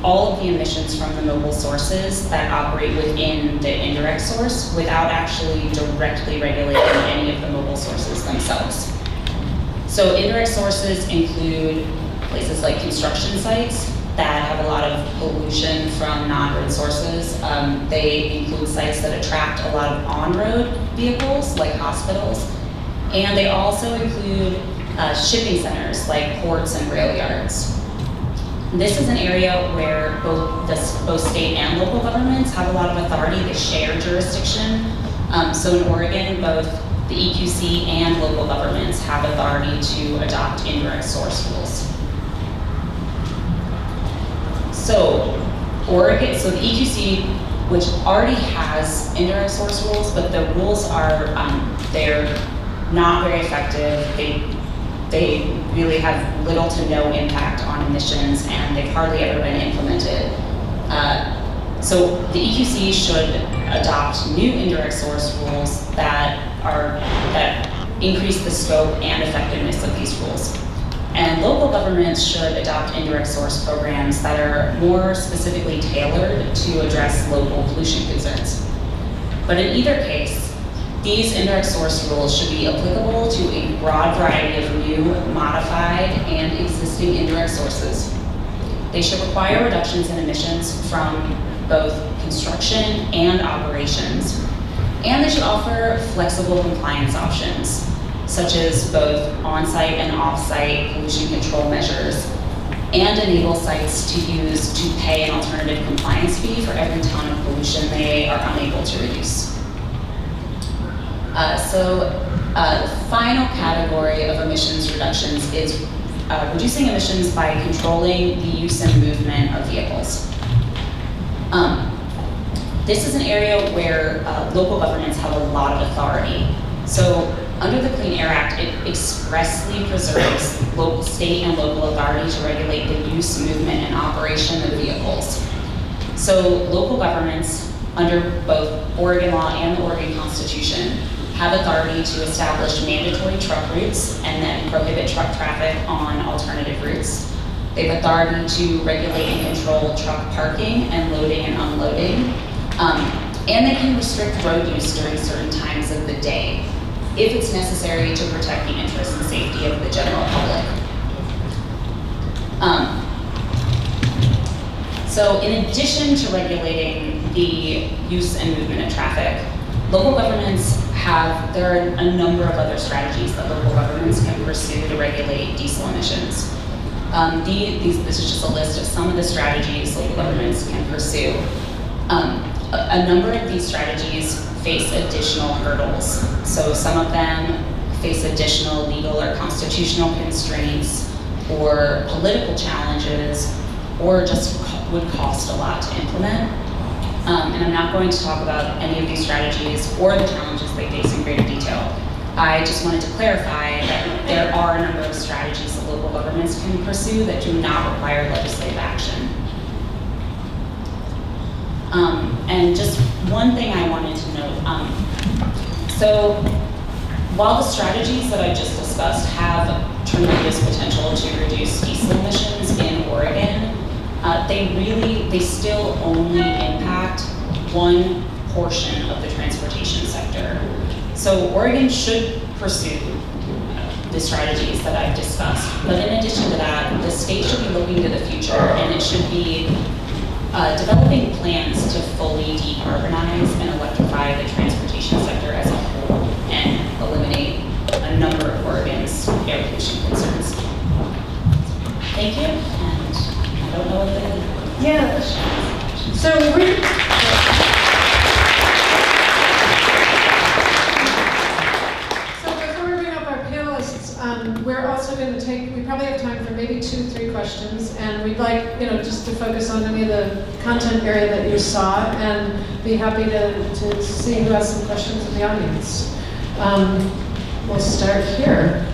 all of the emissions from the mobile sources that operate within the indirect source without actually directly regulating any of the mobile sources themselves. So indirect sources include places like construction sites that have a lot of pollution from non-road sources. They include sites that attract a lot of on-road vehicles, like hospitals. And they also include shipping centers like ports and rail yards. This is an area where both state and local governments have a lot of authority. They share jurisdiction. So in Oregon, both the EQC and local governments have authority to adopt indirect source rules. So the EQC, which already has indirect source rules, but the rules are, they're not very effective. They really have little to no impact on emissions, and they've hardly ever been implemented. So the EQC should adopt new indirect source rules that increase the scope and effectiveness of these rules. And local governments should adopt indirect source programs that are more specifically tailored to address local pollution concerns. But in either case, these indirect source rules should be applicable to a broad variety of new, modified, and existing indirect sources. They should require reductions in emissions from both construction and operations. And they should offer flexible compliance options, such as both on-site and off-site pollution control measures, and enable sites to pay an alternative compliance fee for every ton of pollution they are unable to reduce. The final category of emissions reductions is reducing emissions by controlling the use and movement of vehicles. This is an area where local governments have a lot of authority. So under the Clean Air Act, it expressly preserves local, state, and local authority to regulate the use, movement, and operation of vehicles. So local governments, under both Oregon law and the Oregon Constitution, have authority to establish mandatory truck routes and then prohibit truck traffic on alternative routes. They have authority to regulate and control truck parking and loading and unloading. And they can restrict road use during certain times of the day, if it's necessary to protect the interests and safety of the general public. So in addition to regulating the use and movement of traffic, local governments there are a number of other strategies that local governments can pursue to regulate diesel emissions. This is just a list of some of the strategies local governments can pursue. A number of these strategies face additional hurdles. So some of them face additional legal or constitutional constraints or political challenges, or just would cost a lot to implement. And I'm not going to talk about any of these strategies or the challenges they face in greater detail. I just wanted to clarify that there are a number of strategies that local governments can pursue that do not require legislative action. And just one thing I wanted to note. So while the strategies that I just discussed have tremendous potential to reduce diesel emissions in Oregon, they still only impact one portion of the transportation sector. So Oregon should pursue the strategies that I've discussed. But in addition to that, the state should be looking to the future, and it should be developing plans to fully decarbonize and electrify the transportation sector as a whole and eliminate a number of Oregon's air pollution concerns. Thank you, and I don't know if So before we bring up our panelists, we're also going to we probably have time for maybe 2-3 questions, and we'd like, just to focus on any of the content area that you saw, and be happy to see who has some questions in the audience. We'll start here.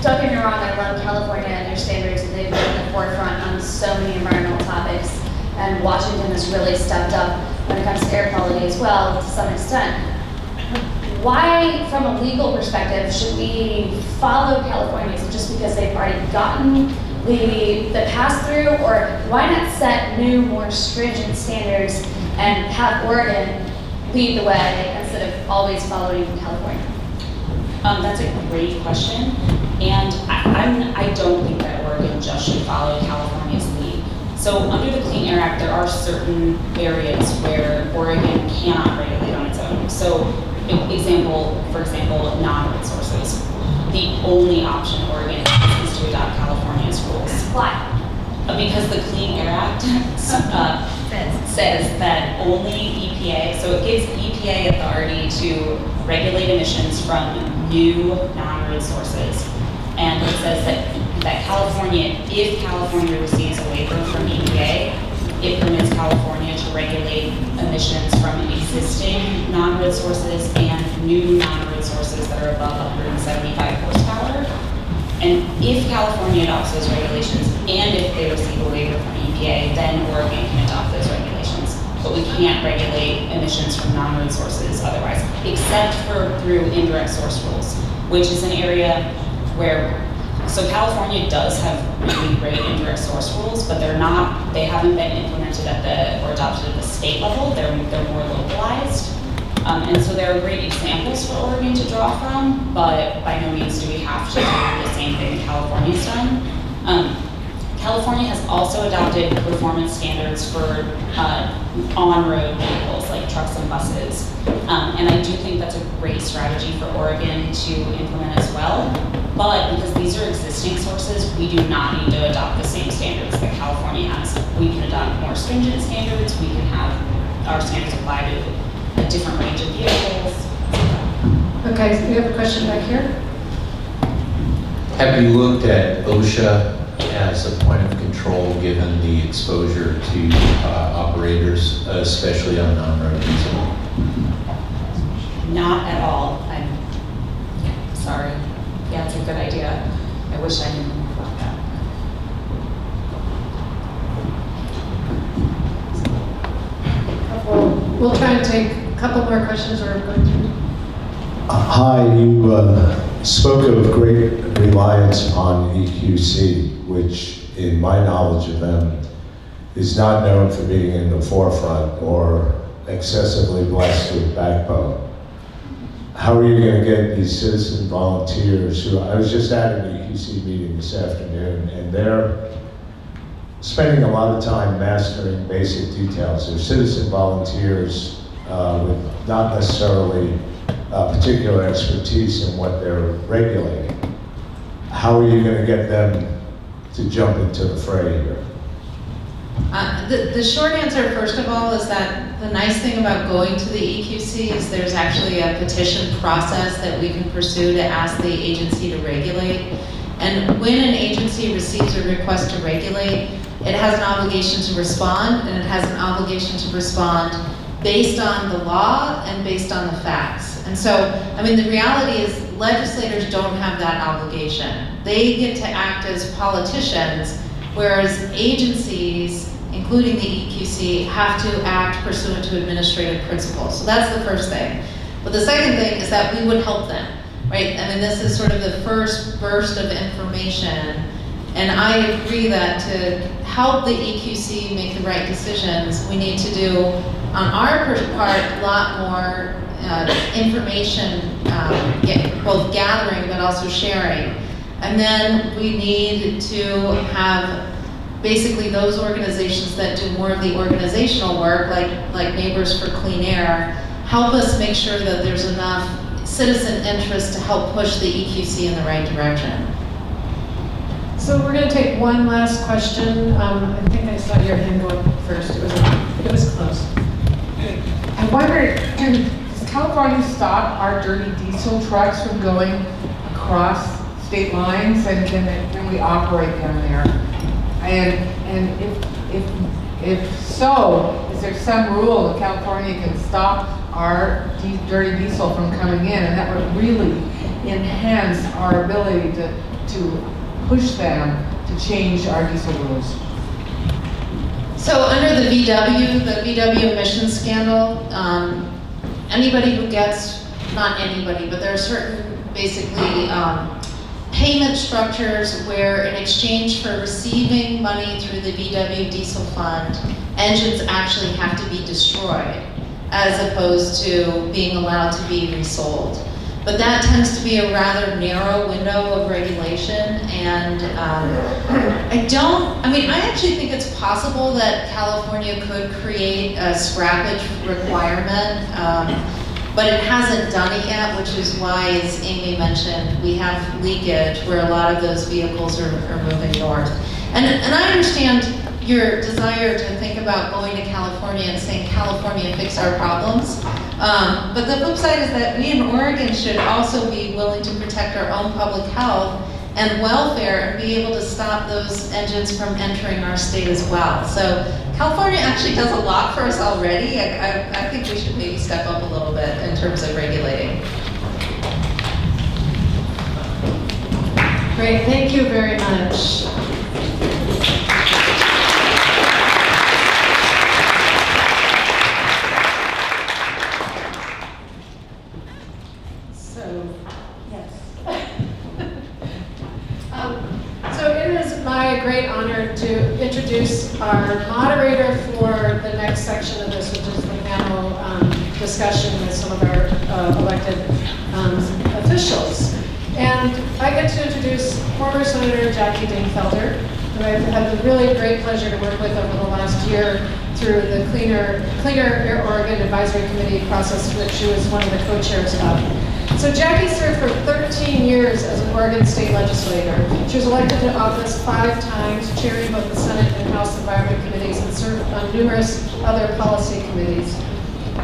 Don't get me wrong, I love California and their standards, and they've been at the forefront on so many environmental topics, and Washington has really stepped up when it comes to air quality as well, to some extent. Why, from a legal perspective, should we follow California? Is it just because they've already gotten the pass-through, or why not set new, more stringent standards and have Oregon lead the way instead of always following California? That's a great question, and I don't think that Oregon just should follow California's lead. So under the Clean Air Act, there are certain areas where Oregon cannot regulate on its own. So for example, non-wood sources. The only option Oregon has is to adopt California's rules. Why? Because the Clean Air Act says that only EPA, so it gives EPA authority to regulate emissions from new non-wood sources. And it says that California, if California receives a waiver from EPA, it permits California to regulate emissions from existing non-wood sources and new non-wood sources that are above 175 horsepower. And if California adopts those regulations, and if they receive a waiver from EPA, then Oregon can adopt those regulations. But we can't regulate emissions from non-wood sources otherwise, except through indirect source rules, which is an area where, so California does have really great indirect source rules, but they haven't been implemented or adopted at the state level. They're more localized. And so there are great examples for Oregon to draw from, but by no means do we have to do the same thing that California's done. California has also adopted performance standards for on-road vehicles like trucks and buses. And I do think that's a great strategy for Oregon to implement as well. But because these are existing sources, we do not need to adopt the same standards that California has. We can adopt more stringent standards. We can have our standards apply to a different range of vehicles. Okay, so we have a question back here. Have you looked at OSHA as a point of control given the exposure to operators, especially on non-road diesel? Not at all. I'm sorry. Yeah, it's a good idea. I wish I knew more about that. We'll try and take a couple more questions or go through. Hi, you spoke of great reliance on EQC, which in my knowledge of them is not known for being in the forefront or excessively blessed with backbone. How are you going to get these citizen volunteers who, I was just at an EQC meeting this afternoon, and they're spending a lot of time mastering basic details. They're citizen volunteers with not necessarily particular expertise in what they're regulating. How are you going to get them to jump into the fray here? The short answer, first of all, is that the nice thing about going to the EQC is there's actually a petition process that we can pursue to ask the agency to regulate. And when an agency receives a request to regulate, it has an obligation to respond, and it has an obligation to respond based on the law and based on the facts. And so, I mean, the reality is legislators don't have that obligation. They get to act as politicians, whereas agencies, including the EQC, have to act pursuant to administrative principles. So that's the first thing. But the second thing is that we would help them, right? I mean, this is sort of the first burst of information. And I agree that to help the EQC make the right decisions, we need to do, on our part, a lot more information, both gathering but also sharing. And then we need to have basically those organizations that do more of the organizational work, like Neighbors for Clean Air, help us make sure that there's enough citizen interest to help push the EQC in the right direction. So we're going to take one last question. I think I saw your hand go up first. It was close. I wonder, does California stop our dirty diesel trucks from going across state lines, and can we operate them there? And if so, is there some rule that California can stop our dirty diesel from coming in, and that would really enhance our ability to push them to change our diesel rules? So under the VW emissions scandal, anybody who gets, not anybody, but there are certain basically payment structures where in exchange for receiving money through the VW diesel fund, engines actually have to be destroyed as opposed to being allowed to be resold. But that tends to be a rather narrow window of regulation, and I actually think it's possible that California could create a scrappage requirement. but it hasn't done it yet, which is why, as Amy mentioned, we have leakage where a lot of those vehicles are moving north. And I understand your desire to think about going to California and saying, California, fix our problems. But the flip side is that we in Oregon should also be willing to protect our own public health and welfare and be able to stop those engines from entering our state as well. So California actually does a lot for us already. I think we should maybe step up a little bit in terms of regulating. Great, thank you very much. So it is my great honor to introduce our moderator for the next section of this, which is the panel discussion with some of our elected officials. And I get to introduce former Senator Jackie Dingfelder, who I've had the really great pleasure to work with over the last year through the Cleaner Air Oregon Advisory Committee process, which she was one of the co-chairs of. So Jackie served for 13 years as an Oregon state legislator. She was elected to office 5 times, chairing both the Senate and House Environment Committees, and served on numerous other policy committees.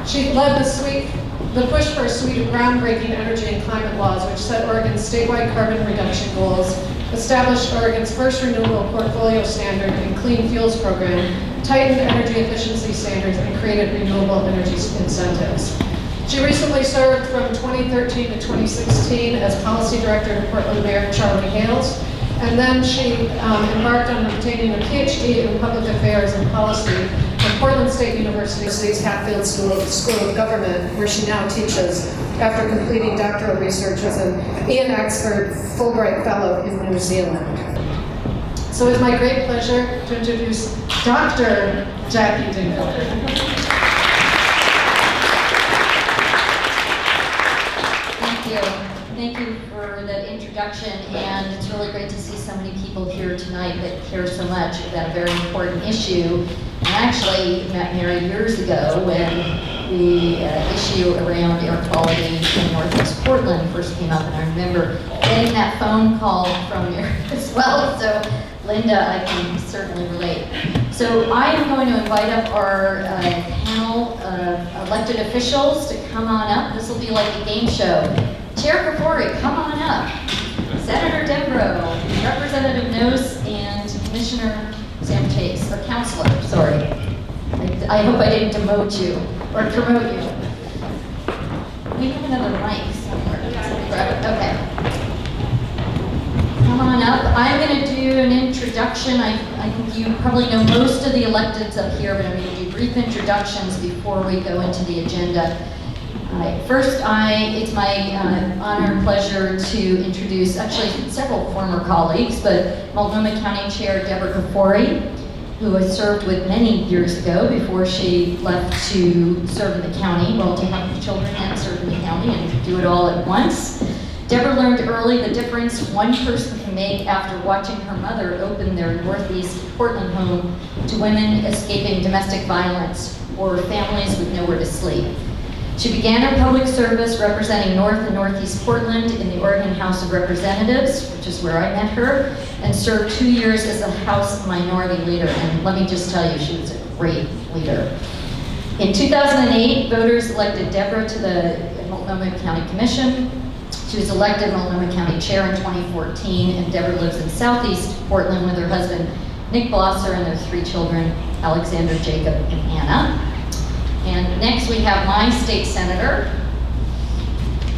She led the push for a suite of groundbreaking energy and climate laws, which set Oregon's statewide carbon reduction goals, established Oregon's first renewable portfolio standard and clean fuels program, tightened energy efficiency standards, and created renewable energy incentives. She recently served from 2013 to 2016 as policy director to Portland Mayor Charlie Hales, and then she embarked on obtaining a PhD in public affairs and policy from Portland State University's Hatfield School of Government, where she now teaches after completing doctoral research as an Ian Axford Fulbright Fellow in New Zealand. So it's my great pleasure to introduce Dr. Jackie Dingfelder. Thank you for that introduction, and it's really great to see so many people here tonight that care so much about a very important issue. And I actually met Mary years ago when the issue around air quality in Northwest Portland first came up, and I remember getting that phone call from Mary as well. So Linda, I can certainly relate. So I am going to invite up our panel of elected officials to come on up. This will be like a game show. Chair Kafori, come on up. Senator Dembro, Representative Nose, and Commissioner Sam Chase, or Counselor, sorry. I hope I didn't demote you or promote you. We have another mic somewhere. Grab it. Okay. Come on up. I'm going to do an introduction. I think you probably know most of the electeds up here, but I'm going to do brief introductions before we go into the agenda. First, it's my honor and pleasure to introduce actually several former colleagues, but Multnomah County Chair Deborah Kafori, who I served with many years ago before she left to serve in the county, well, to have children and serve in the county and do it all at once. Deborah learned early the difference one person can make after watching her mother open their Northeast Portland home to women escaping domestic violence or families with nowhere to sleep. She began her public service representing North and Northeast Portland in the Oregon House of Representatives, which is where I met her, and served 2 years as a House Minority Leader. And let me just tell you, she was a great leader. In 2008, voters elected Deborah to the Multnomah County Commission. She was elected Multnomah County Chair in 2014, and Deborah lives in Southeast Portland with her husband, Nick Blosser, and their 3 children, Alexander, Jacob, and Anna. And next we have my state senator,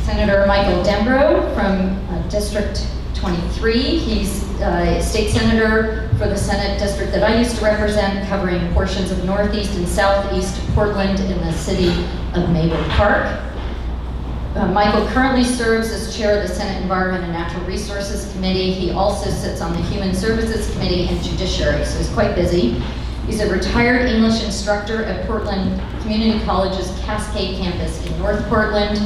Senator Michael Dembro from District 23. He's a state senator for the Senate district that I used to represent, covering portions of Northeast and Southeast Portland in the city of Maywood Park. Michael currently serves as chair of the Senate Environment and Natural Resources Committee. He also sits on the Human Services Committee and Judiciary, so he's quite busy. He's a retired English instructor at Portland Community College's Cascade campus in North Portland.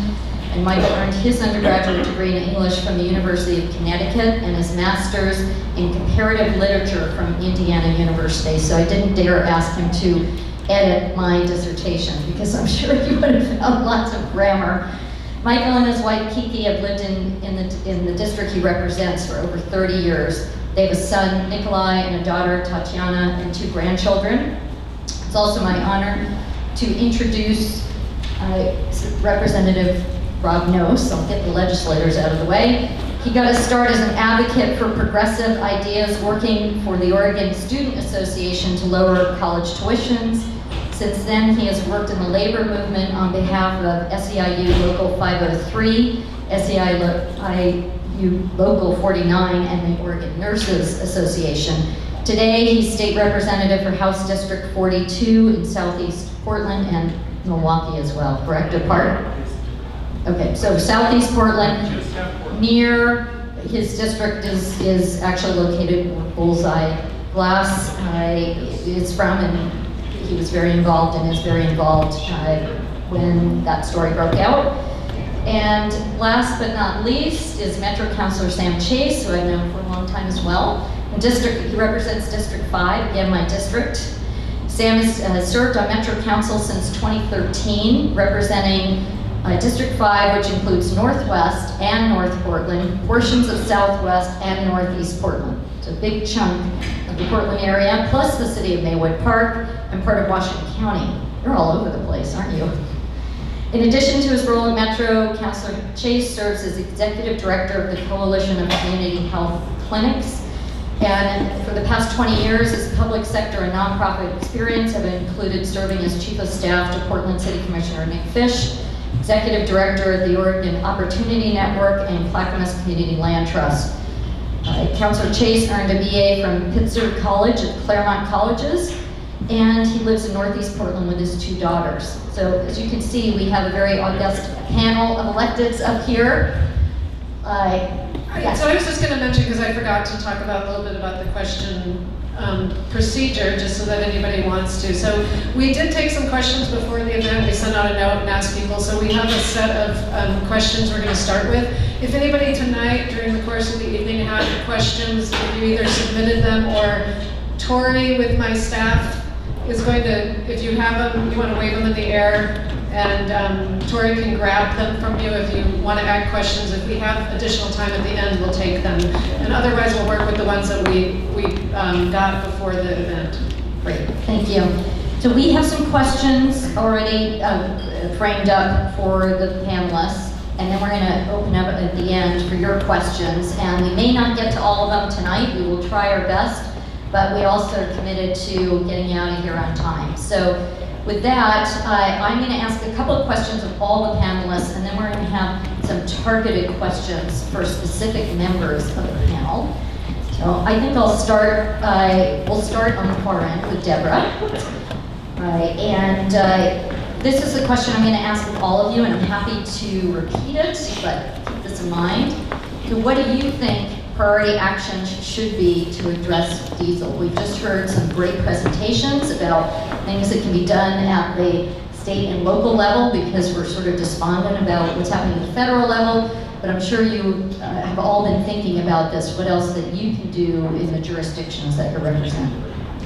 And Michael earned his undergraduate degree in English from the University of Connecticut and his master's in comparative literature from Indiana University. So I didn't dare ask him to edit my dissertation, because I'm sure you would have found lots of grammar. Michael and his wife Kiki have lived in the district he represents for over 30 years. They have a son, Nikolai, and a daughter, Tatiana, and 2 grandchildren. It's also my honor to introduce Representative Rob Nose. I'll get the legislators out of the way. He got his start as an advocate for progressive ideas, working for the Oregon Student Association to lower college tuitions. Since then, he has worked in the labor movement on behalf of SEIU Local 503, SEIU Local 49, and the Oregon Nurses Association. Today, he's state representative for House District 42 in Southeast Portland and Milwaukee as well, correct? Apart? Okay, so Southeast Portland, near his district is actually located where Bullseye Glass is from, and he was very involved and is very involved when that story broke out. And last but not least is Metro Councilor Sam Chase, who I've known for a long time as well. He represents District 5, again my district. Sam has served on Metro Council since 2013, representing District 5, which includes Northwest and North Portland, portions of Southwest and Northeast Portland. It's a big chunk of the Portland area, plus the city of Maywood Park and part of Washington County. You're all over the place, aren't you? In addition to his role in Metro, Councilor Chase serves as Executive Director of the Coalition of Community Health Clinics. And for the past 20 years, his public sector and nonprofit experience have included serving as Chief of Staff to Portland City Commissioner Nick Fish, Executive Director of the Oregon Opportunity Network, and Clackamas Community Land Trust. Councilor Chase earned a BA from Pitzer College at Claremont Colleges, and he lives in Northeast Portland with his 2 daughters. So as you can see, we have a very august panel of electeds up here. Yes. So I was just going to mention, because I forgot to talk about a little bit about the question procedure, just so that anybody wants to. So we did take some questions before the event. We sent out a note and asked people. So we have a set of questions we're going to start with. If anybody tonight during the course of the evening had questions, if you either submitted them or Tori with my staff is going to, if you have them, you want to wave them in the air, and Tori can grab them from you if you want to add questions. If we have additional time at the end, we'll take them. And otherwise, we'll work with the ones that we got before the event. Great, thank you. So we have some questions already framed up for the panelists, and then we're going to open up at the end for your questions. And we may not get to all of them tonight. We will try our best, but we also are committed to getting out of here on time. So with that, I'm going to ask a couple of questions of all the panelists, and then we're going to have some targeted questions for specific members of the panel. So I think I'll start, we'll start on the far end with Deborah. This is the question I'm going to ask of all of you, and I'm happy to repeat it, but keep this in mind. So what do you think priority actions should be to address diesel? We've just heard some great presentations about things that can be done at the state and local level, because we're sort of despondent about what's happening at the federal level, but I'm sure you have all been thinking about this, what else that you can do in the jurisdictions that you represent.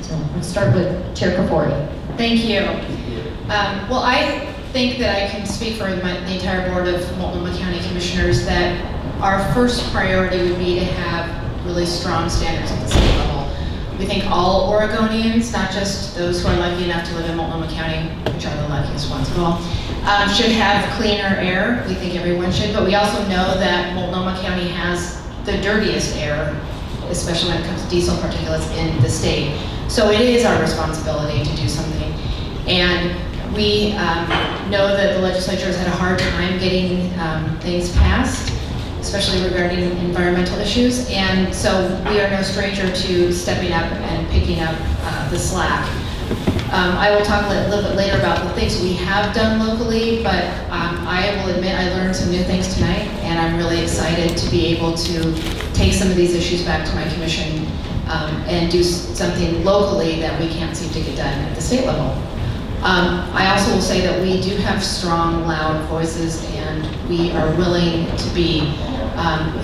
So let's start with Chair Kafori. Thank you. Well, I think that I can speak for the entire board of Multnomah County Commissioners that our first priority would be to have really strong standards at the state level. We think all Oregonians, not just those who are lucky enough to live in Multnomah County, which are the luckiest ones of all, should have cleaner air. We think everyone should, but we also know that Multnomah County has the dirtiest air, especially when it comes to diesel particulates in the state. So it is our responsibility to do something. And we know that the legislature has had a hard time getting things passed, especially regarding environmental issues. And so we are no stranger to stepping up and picking up the slack. I will talk a little bit later about the things we have done locally, but I will admit I learned some new things tonight, and I'm really excited to be able to take some of these issues back to my commission and do something locally that we can't seem to get done at the state level. I also will say that we do have strong, loud voices, and we are willing to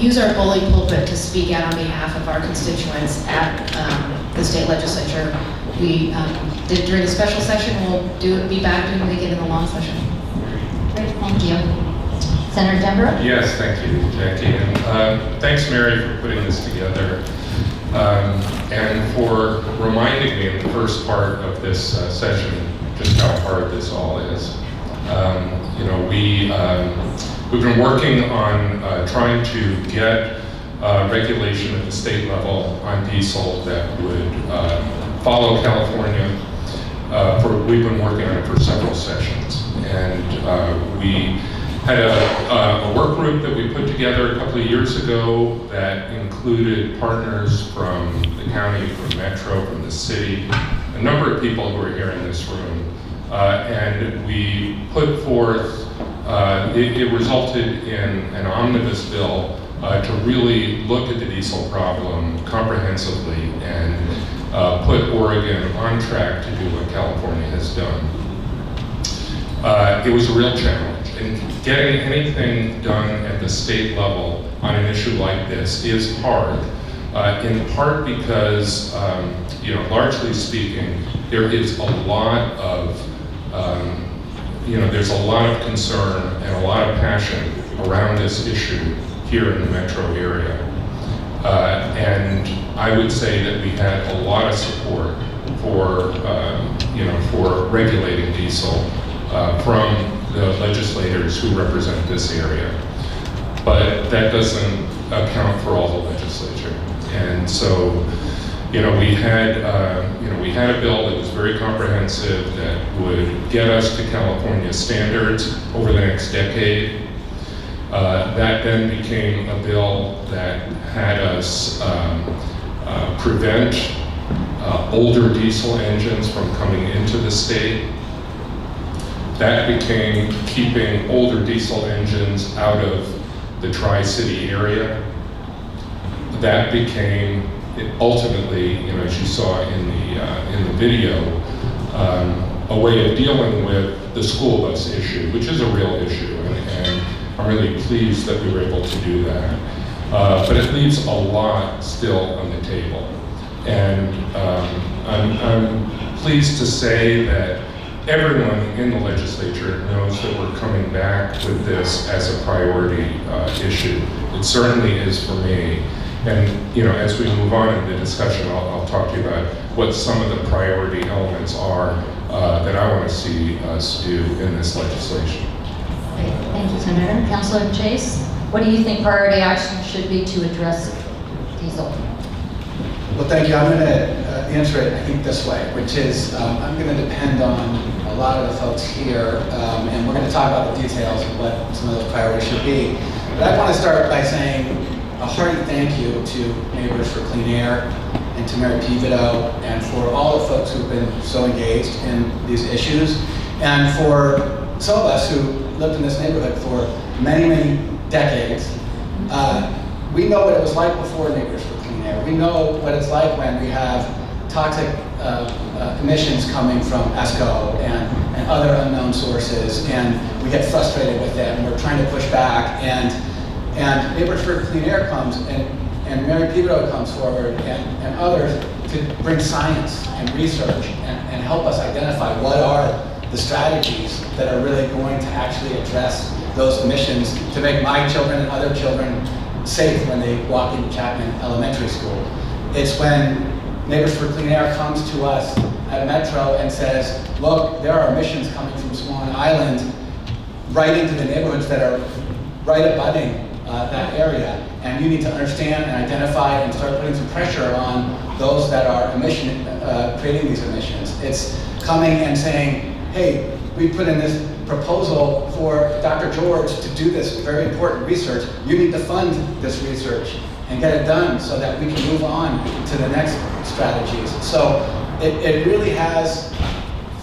use our bully pulpit to speak out on behalf of our constituents at the state legislature. We did during the special session. We'll be back doing it again in the long session. Great, thank you. Senator Denborough? Yes, thank you, Jackie. And thanks, Mary, for putting this together. And for reminding me in the first part of this session just how hard this all is. You know, we've been working on trying to get regulation at the state level on diesel that would follow California. We've been working on it for several sessions, and we had a work group that we put together a couple of years ago that included partners from the county, from Metro, from the city, a number of people who are here in this room. And we put forth, it resulted in an omnibus bill to really look at the diesel problem comprehensively and put Oregon on track to do what California has done. It was a real challenge. And getting anything done at the state level on an issue like this is hard, in part because, you know, largely speaking, there is a lot of, there's a lot of concern and a lot of passion around this issue here in the metro area. And I would say that we had a lot of support for, for regulating diesel from the legislators who represent this area. But that doesn't account for all the legislature. And so, we had a bill that was very comprehensive that would get us to California standards over the next decade. That then became a bill that had us prevent older diesel engines from coming into the state. That became keeping older diesel engines out of the Tri-City area. That became, ultimately, as you saw in the video, a way of dealing with the school bus issue, which is a real issue, and I'm really pleased that we were able to do that. But it leaves a lot still on the table. And I'm pleased to say that everyone in the legislature knows that we're coming back with this as a priority issue. It certainly is for me. And as we move on in the discussion, I'll talk to you about what some of the priority elements are that I want to see us do in this legislation. Great. Thank you, Senator. Councilor Chase, what do you think priority action should be to address diesel? Well, thank you. I'm going to answer it, I think, this way, which is I'm going to depend on a lot of the folks here, and we're going to talk about the details of what some of those priorities should be. But I want to start by saying a hearty thank you to Neighbors for Clean Air and to Mary Pivito and for all the folks who've been so engaged in these issues, and for some of us who lived in this neighborhood for many, many decades. We know what it was like before Neighbors for Clean Air. We know what it's like when we have toxic emissions coming from ESCO and other unknown sources, and we get frustrated with it, and we're trying to push back, and Neighbors for Clean Air comes, and Mary Pivito comes forward, and others to bring science and research and help us identify what are the strategies that are really going to actually address those emissions to make my children and other children safe when they walk into Chapman Elementary School. It's when Neighbors for Clean Air comes to us at Metro and says, look, there are emissions coming from Swan Island right into the neighborhoods that are right abutting that area, and you need to understand and identify and start putting some pressure on those that are creating these emissions. It's coming and saying, hey, we put in this proposal for Dr. George to do this very important research. You need to fund this research and get it done so that we can move on to the next strategies. So it really has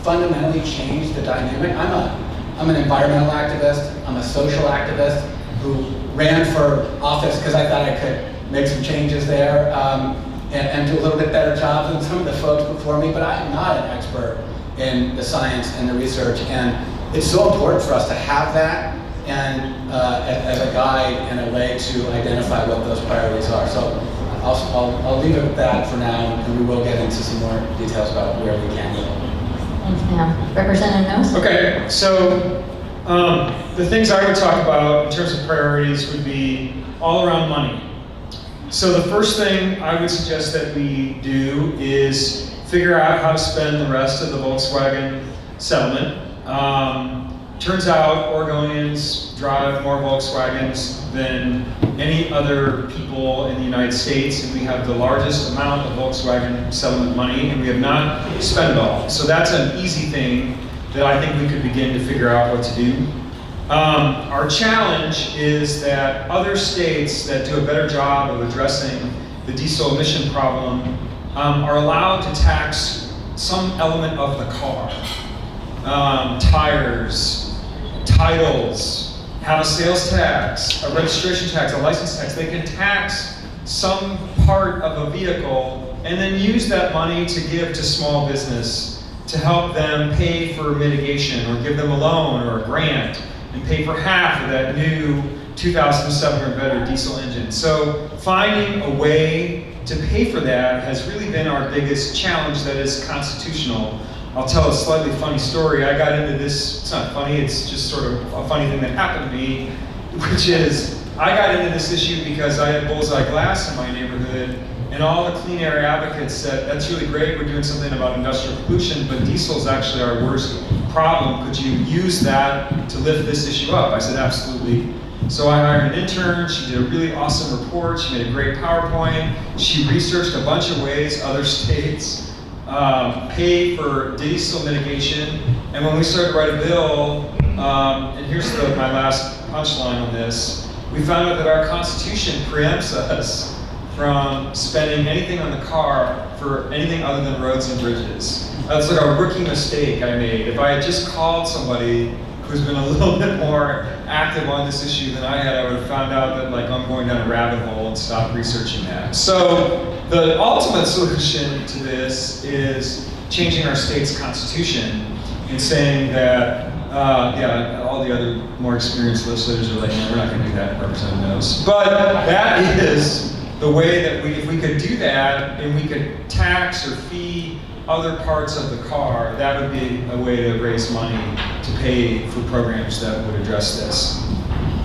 fundamentally changed the dynamic. I'm an environmental activist. I'm a social activist who ran for office because I thought I could make some changes there and do a little bit better job than some of the folks before me, but I'm not an expert in the science and the research, and it's so important for us to have that and as a guide and a way to identify what those priorities are. So I'll leave it at that for now, and we will get into some more details about where we can go. Thanks, ma'am. Representative Knowles? Okay, so the things I would talk about in terms of priorities would be all around money. So the first thing I would suggest that we do is figure out how to spend the rest of the Volkswagen settlement. Turns out Oregonians drive more Volkswagens than any other people in the United States, and we have the largest amount of Volkswagen settlement money, and we have not spent it all. So that's an easy thing that I think we could begin to figure out what to do. Our challenge is that other states that do a better job of addressing the diesel emission problem are allowed to tax some element of the car. Tires, titles, have a sales tax, a registration tax, a license tax. They can tax some part of a vehicle and then use that money to give to small business to help them pay for mitigation or give them a loan or a grant and pay for half of that new 2007 or better diesel engine. So finding a way to pay for that has really been our biggest challenge that is constitutional. I'll tell a slightly funny story. I got into this, it's not funny, it's just sort of a funny thing that happened to me, which is I got into this issue because I had bullseye glass in my neighborhood, and all the clean air advocates said, that's really great, we're doing something about industrial pollution, but diesel is actually our worst problem. Could you use that to lift this issue up? I said, absolutely. So I hired an intern, she did a really awesome report, she made a great PowerPoint, she researched a bunch of ways other states pay for diesel mitigation, and when we started to write a bill, and here's my last punchline on this, we found out that our Constitution preempts us from spending anything on the car for anything other than roads and bridges. That's like a rookie mistake I made. If I had just called somebody who's been a little bit more active on this issue than I had, I would have found out that I'm going down a rabbit hole and stopped researching that. So the ultimate solution to this is changing our state's constitution and saying that, all the other more experienced legislators are like, no, we're not going to do that, Representative Knowles. But that is the way that if we could do that and we could tax or fee other parts of the car, that would be a way to raise money to pay for programs that would address this.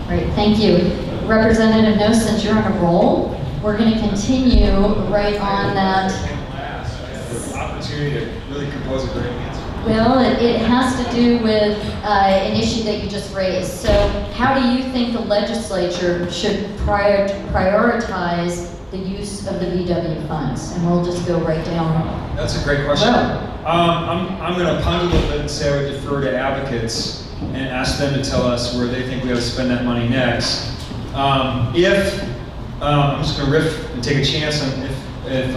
Great, thank you. Representative Knowles, since you're on a roll, we're going to continue right on that. The opportunity to really compose a great answer. Well, it has to do with an issue that you just raised. So how do you think the legislature should prioritize the use of the VW funds? And we'll just go right down. That's a great question. Well, I'm going to punt a little bit and say I would defer to advocates and ask them to tell us where they think we ought to spend that money next. I'm just going to riff and take a chance on if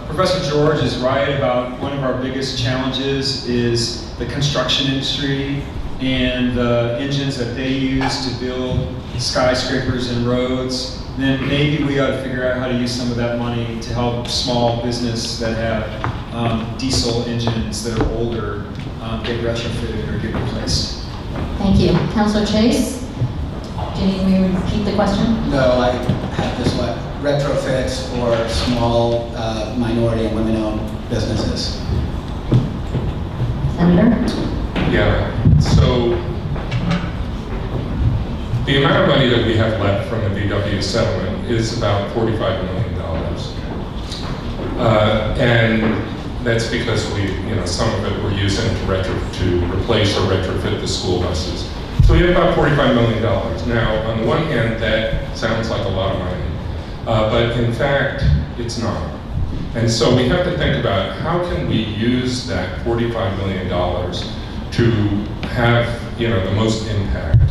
Professor George is right about one of our biggest challenges is the construction industry and the engines that they use to build skyscrapers and roads, then maybe we ought to figure out how to use some of that money to help small business that have diesel engines that are older get retrofitted or get replaced. thank you. Councilor Chase, do you need me to repeat the question? No, I have this one. Retrofits for small minority and women-owned businesses. Senator? Yeah, so the amount of money that we have left from the VW settlement is about $45 million. And that's because some of it we're using to replace or retrofit the school buses. So we have about $45 million. Now, on the one hand, that sounds like a lot of money, but in fact, it's not. And so we have to think about how can we use that $45 million to have the most impact.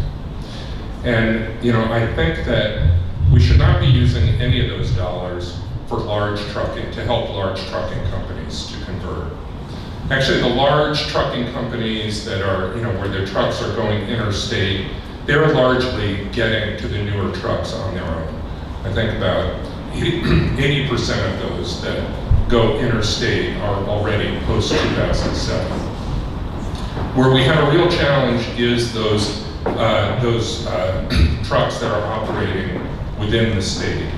And I think that we should not be using any of those dollars for large trucking, to help large trucking companies to convert. Actually, the large trucking companies that are, where their trucks are going interstate, they're largely getting to the newer trucks on their own. I think about 80% of those that go interstate are already post-2007. Where we have a real challenge is those trucks that are operating within the state.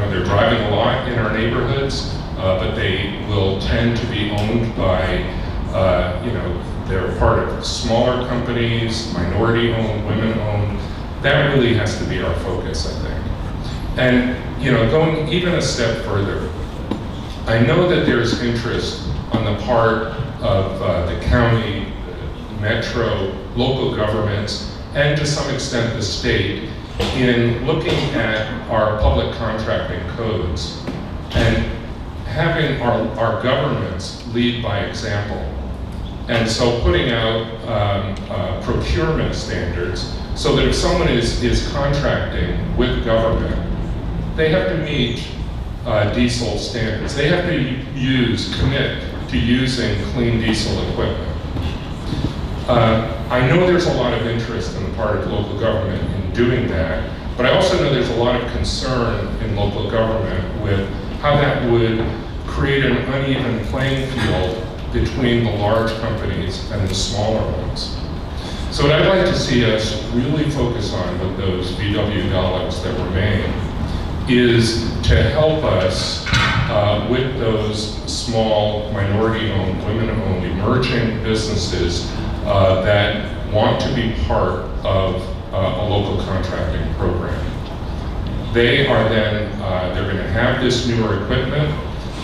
They're driving a lot in our neighborhoods, but they will tend to be owned by they're part of smaller companies, minority-owned, women-owned. That really has to be our focus, I think. And going even a step further, I know that there's interest on the part of the county, metro, local governments, and to some extent the state, in looking at our public contracting codes and having our governments lead by example. And so putting out procurement standards so that if someone is contracting with government, they have to meet diesel standards. They have to commit to using clean diesel equipment. I know there's a lot of interest on the part of local government in doing that, but I also know there's a lot of concern in local government with how that would create an uneven playing field between the large companies and the smaller ones. So what I'd like to see us really focus on with those VW dollars that remain is to help us with those small, minority-owned, women-owned, emerging businesses that want to be part of a local contracting program. They are then, they're going to have this newer equipment.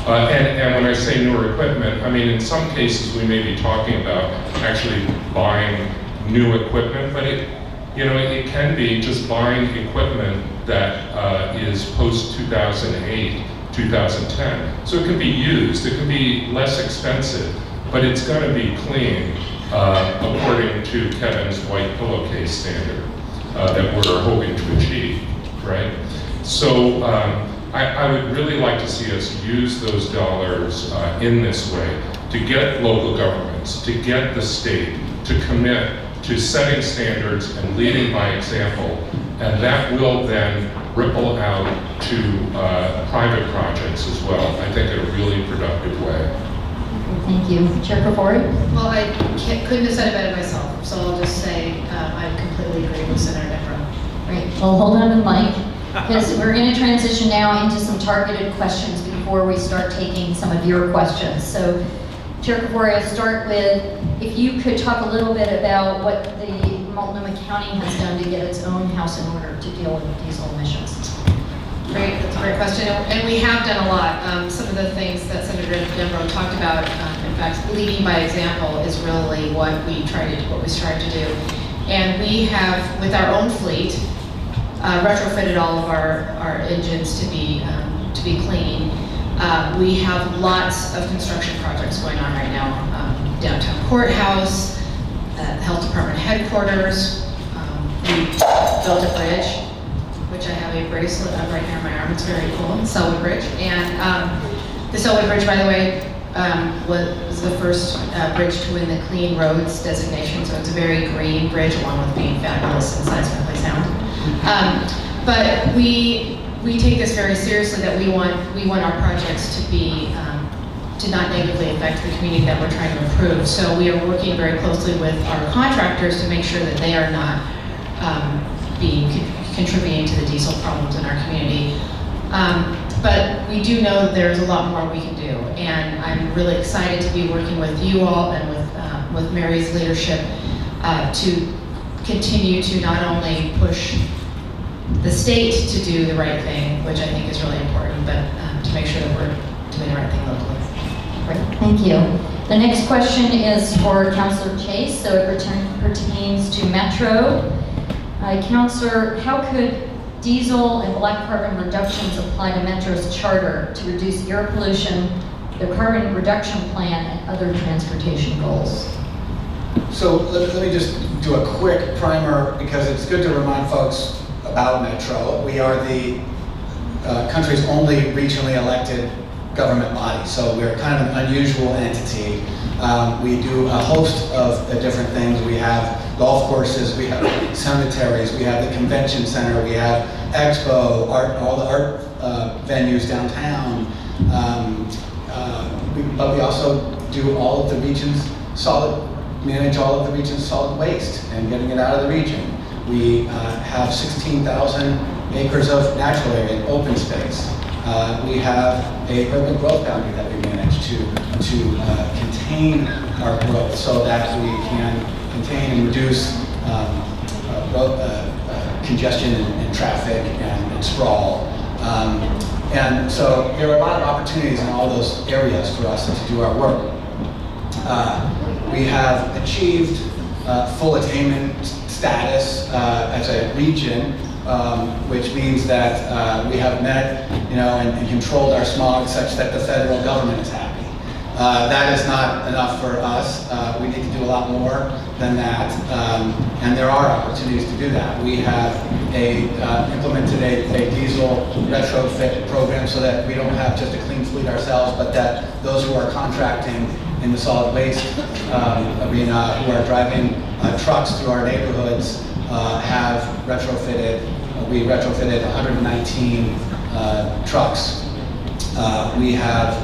And when I say newer equipment, I mean, in some cases we may be talking about actually buying new equipment, but it can be just buying equipment that is post-2008, 2010. So it can be used, it can be less expensive, but it's going to be clean according to Kevin's white pillowcase standard that we're hoping to achieve, right? So I would really like to see us use those dollars in this way to get local governments, to get the state to commit to setting standards and leading by example, and that will then ripple out to private projects as well, I think in a really productive way. Thank you. Chair Kafori? Well, I couldn't have said it better myself, so I'll just say I completely agree with Senator Deborah. Great. Well, hold on to the mic, because we're going to transition now into some targeted questions before we start taking some of your questions. So, Chair Kafori, I'll start with, if you could talk a little bit about what the Multnomah County has done to get its own house in order to deal with diesel emissions. Great, that's a great question, and we have done a lot. Some of the things that Senator Deborah talked about, in fact, leading by example is really what we strive to do. And we have, with our own fleet, retrofitted all of our engines to be clean. We have lots of construction projects going on right now. Downtown Courthouse, Health Department headquarters. We built a bridge, which I have a bracelet of right here on my arm. It's very cool, Selwood Bridge. And the Selwood Bridge, by the way, was the first bridge to win the Clean Roads designation. So it's a very green bridge, along with being fabulous and seismically sound. But we take this very seriously, that we want our projects to be to not negatively affect the community that we're trying to improve. So we are working very closely with our contractors to make sure that they are not contributing to the diesel problems in our community. But we do know that there's a lot more we can do, and I'm really excited to be working with you all and with Mary's leadership to continue to not only push the state to do the right thing, which I think is really important, but to make sure that we're doing the right thing locally. Great, thank you. The next question is for Councilor Chase, so it pertains to Metro. Councilor, how could diesel and black carbon reductions apply to Metro's charter to reduce air pollution, the carbon reduction plan, and other transportation goals? So let me just do a quick primer, because it's good to remind folks about Metro. We are the country's only regionally elected government body, so we're kind of an unusual entity. We do a host of different things. We have golf courses, we have cemeteries, we have the convention center, we have Expo, all the art venues downtown. But we also do all of the region's manage all of the region's solid waste and getting it out of the region. We have 16,000 acres of natural area and open space. We have a urban growth boundary that we manage to contain contain our growth so that we can contain and reduce congestion and traffic and sprawl. And so there are a lot of opportunities in all those areas for us to do our work. We have achieved full attainment status as a region, which means that we have met, and controlled our smog such that the federal government is happy. That is not enough for us. We need to do a lot more than that, and there are opportunities to do that. We have implemented a diesel retrofit program so that we don't have just a clean fleet ourselves, but that those who are contracting in the solid waste arena, who are driving trucks through our neighborhoods, have retrofitted. We retrofitted 119 trucks. We have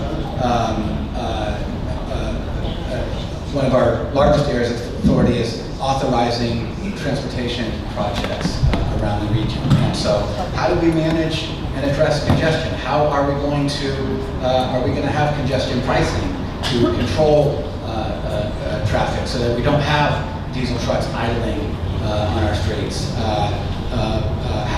one of our largest areas of authority is authorizing transportation projects around the region. And so how do we manage and address congestion? How are we going to have congestion pricing to control traffic so that we don't have diesel trucks idling on our streets?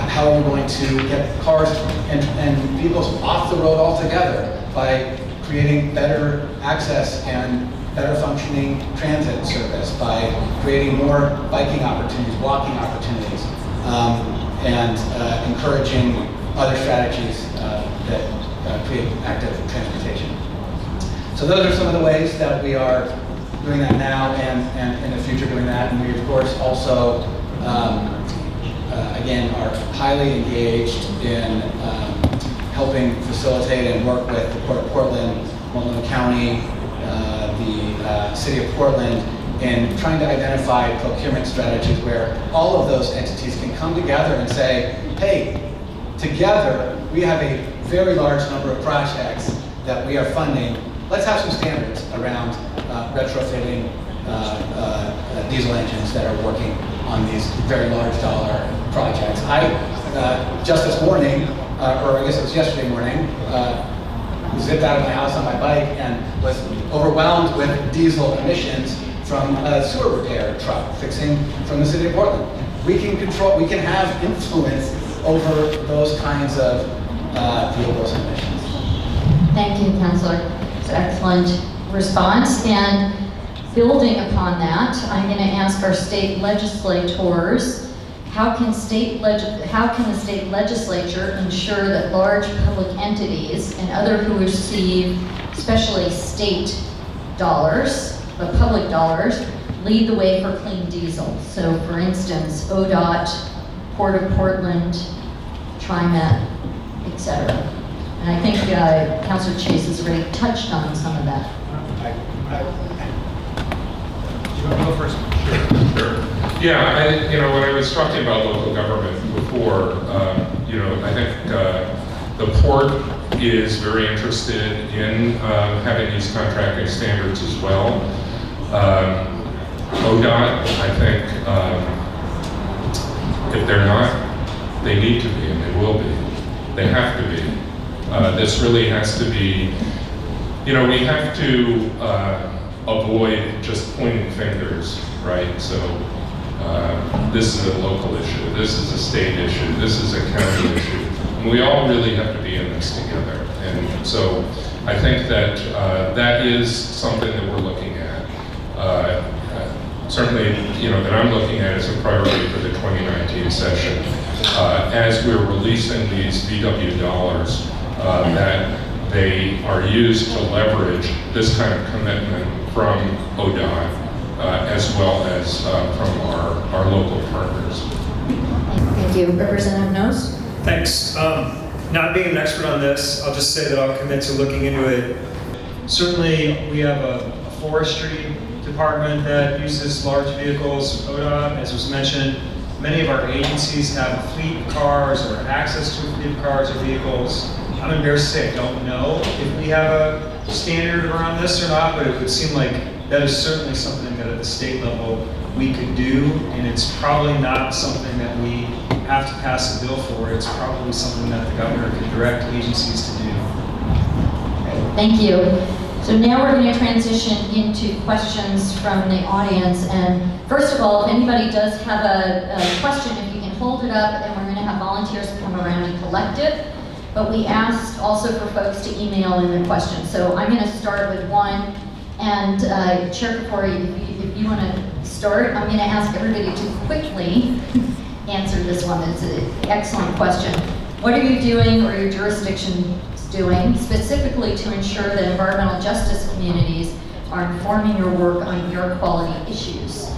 How are we going to get cars and vehicles off the road altogether by creating better access and better functioning transit service, by creating more biking opportunities, walking opportunities, and encouraging other strategies that create active transportation. So those are some of the ways that we are doing that now and in the future doing that. And we, of course, also, again, are highly engaged in helping facilitate and work with the Port of Portland, Multnomah County, the City of Portland, in trying to identify procurement strategies where all of those entities can come together and say, hey, together we have a very large number of projects that we are funding. Let's have some standards around retrofitting diesel engines that are working on these very large dollar projects. Just this morning, or I guess it was yesterday morning, zipped out of my house on my bike and was overwhelmed with diesel emissions from a sewer repair truck fixing from the City of Portland. We can have influence over those kinds of vehicles and emissions. Thank you, Councillor. It's an excellent response. And building upon that, I'm going to ask our state legislators, how can the state legislature ensure that large public entities and others who receive, especially state dollars, but public dollars, lead the way for clean diesel? So for instance, ODOT, Port of Portland, TriMet, etc. And I think Councillor Chase has already touched on some of that. Do you want to go first? Sure. Yeah, when I was talking about local government before, I think the port is very interested in having these contracting standards as well. ODOT, I think, if they're not, they need to be, and they will be. They have to be. This really has to be, we have to avoid just pointing fingers, right? So this is a local issue, this is a state issue, this is a county issue. And we all really have to be in this together. And so I think that that is something that we're looking at. Certainly, that I'm looking at as a priority for the 2019 session. As we're releasing these VW dollars, that they are used to leverage this kind of commitment from ODOT, as well as from our local partners. Thank you. Representative Knowles? Thanks. Not being an expert on this, I'll just say that I'll commit to looking into it. Certainly, we have a forestry department that uses large vehicles, ODOT, as was mentioned. Many of our agencies have a fleet of cars or access to a fleet of cars or vehicles. I'm embarrassed to say I don't know if we have a standard around this or not, but it would seem like that is certainly something that at the state level we could do, and it's probably not something that we have to pass a bill for. It's probably something that the governor can direct agencies to do. Thank you. So now we're going to transition into questions from the audience. And first of all, if anybody does have a question, if you can hold it up, and we're going to have volunteers come around and collect it. But we asked also for folks to email in the questions. So I'm going to start with one. And Chair Kapori, if you want to start, I'm going to ask everybody to quickly answer this one. It's an excellent question. What are you doing, or your jurisdiction doing, specifically to ensure that environmental justice communities are informing your work on air quality issues?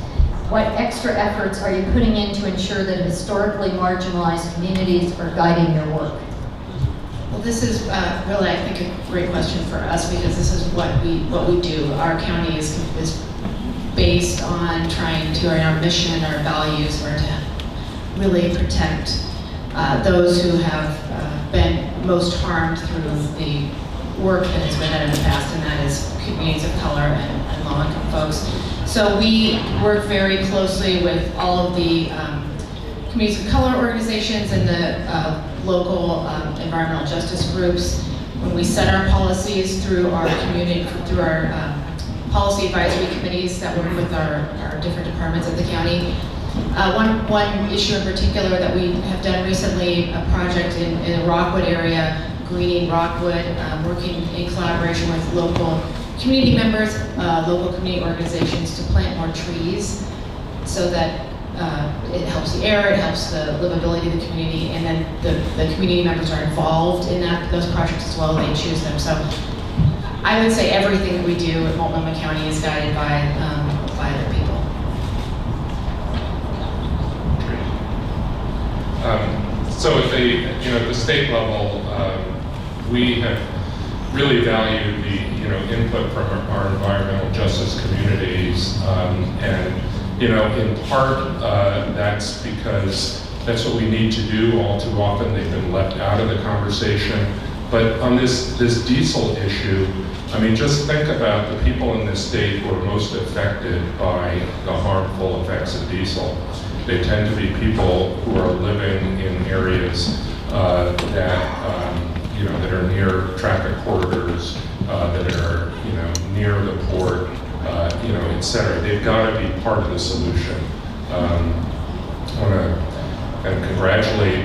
What extra efforts are you putting in to ensure that historically marginalized communities are guiding your work? Well, this is really, I think, a great question for us, because this is what we do. Our county is based on trying to, and our mission, our values are to really protect those who have been most harmed through the work that has been done in the past, and that is communities of color and low-income folks. So we work very closely with all of the communities of color organizations and the local environmental justice groups. When we set our policies through our community, through our policy advisory committees that work with our different departments of the county. One issue in particular that we have done recently, a project in the Rockwood area, greening Rockwood, working in collaboration with local community members, local community organizations to plant more trees so that it helps the air, it helps the livability of the community, and then the community members are involved in those projects as well. They choose them. So I would say everything that we do at Multnomah County is guided by the people. So at the state level, we have really valued the input from our environmental justice communities, and in part that's because that's what we need to do. All too often they've been left out of the conversation. But on this diesel issue, I mean, just think about the people in this state who are most affected by the harmful effects of diesel. They tend to be people who are living in areas that are near traffic corridors, that are near the port, et cetera. They've got to be part of the solution. I want to congratulate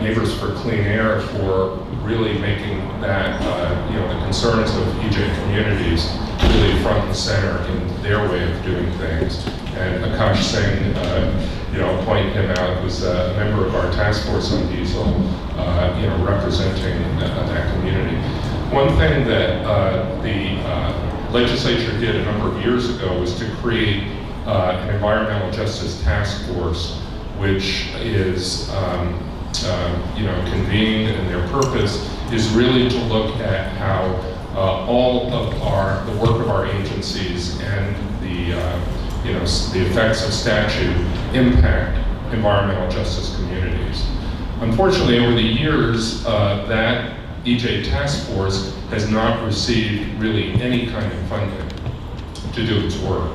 Neighbors for Clean Air for really making that the concerns of EJ communities really front and center in their way of doing things. And Akash Singh, I'll point him out, was a member of our task force on diesel, representing that community. One thing that the legislature did a number of years ago was to create an environmental justice task force, which is convened, and their purpose is really to look at how all of the work of our agencies and the effects of statute impact environmental justice communities. Unfortunately, over the years, that EJ task force has not received really any kind of funding to do its work.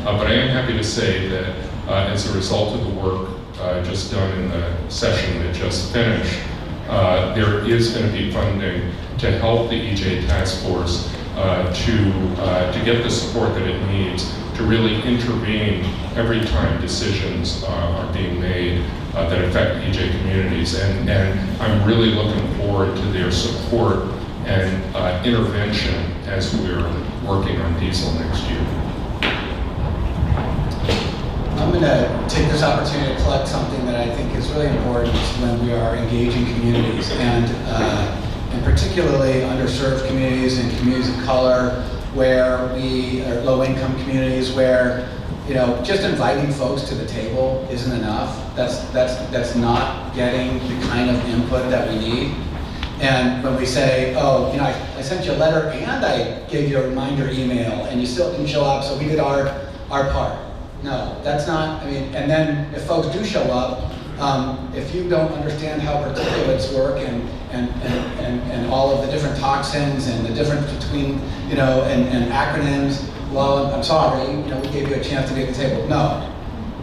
But I am happy to say that as a result of the work just done in the session that just finished, there is going to be funding to help the EJ task force to get the support that it needs to really intervene every time decisions are being made that affect EJ communities. And I'm really looking forward to their support and intervention as we're working on diesel next year. I'm going to take this opportunity to plug something that I think is really important when we are engaging communities, and particularly underserved communities and communities of color, where we are low-income communities, where just inviting folks to the table isn't enough. That's not getting the kind of input that we need. And when we say, oh, I sent you a letter and I gave you a reminder email, and you still didn't show up, so we did our part. No, that's not. And then if folks do show up, if you don't understand how particulates work and all of the different toxins and the difference between, and acronyms, well, I'm sorry, we gave you a chance to be at the table. No,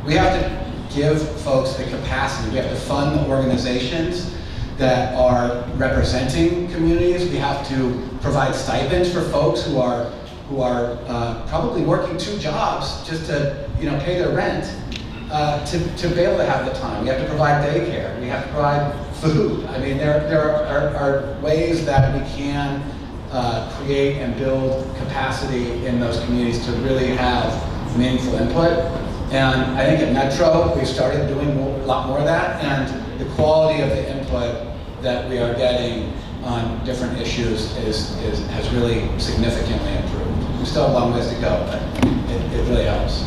we have to give folks the capacity. We have to fund the organizations that are representing communities. We have to provide stipends for folks who are probably working 2 jobs just to pay their rent, to be able to have the time. We have to provide daycare. We have to provide food. I mean, there are ways that we can create and build capacity in those communities to really have meaningful input. And I think at Metro, we've started doing a lot more of that, and the quality of the input that we are getting on different issues has really significantly improved. We still have a long ways to go, but it really helps.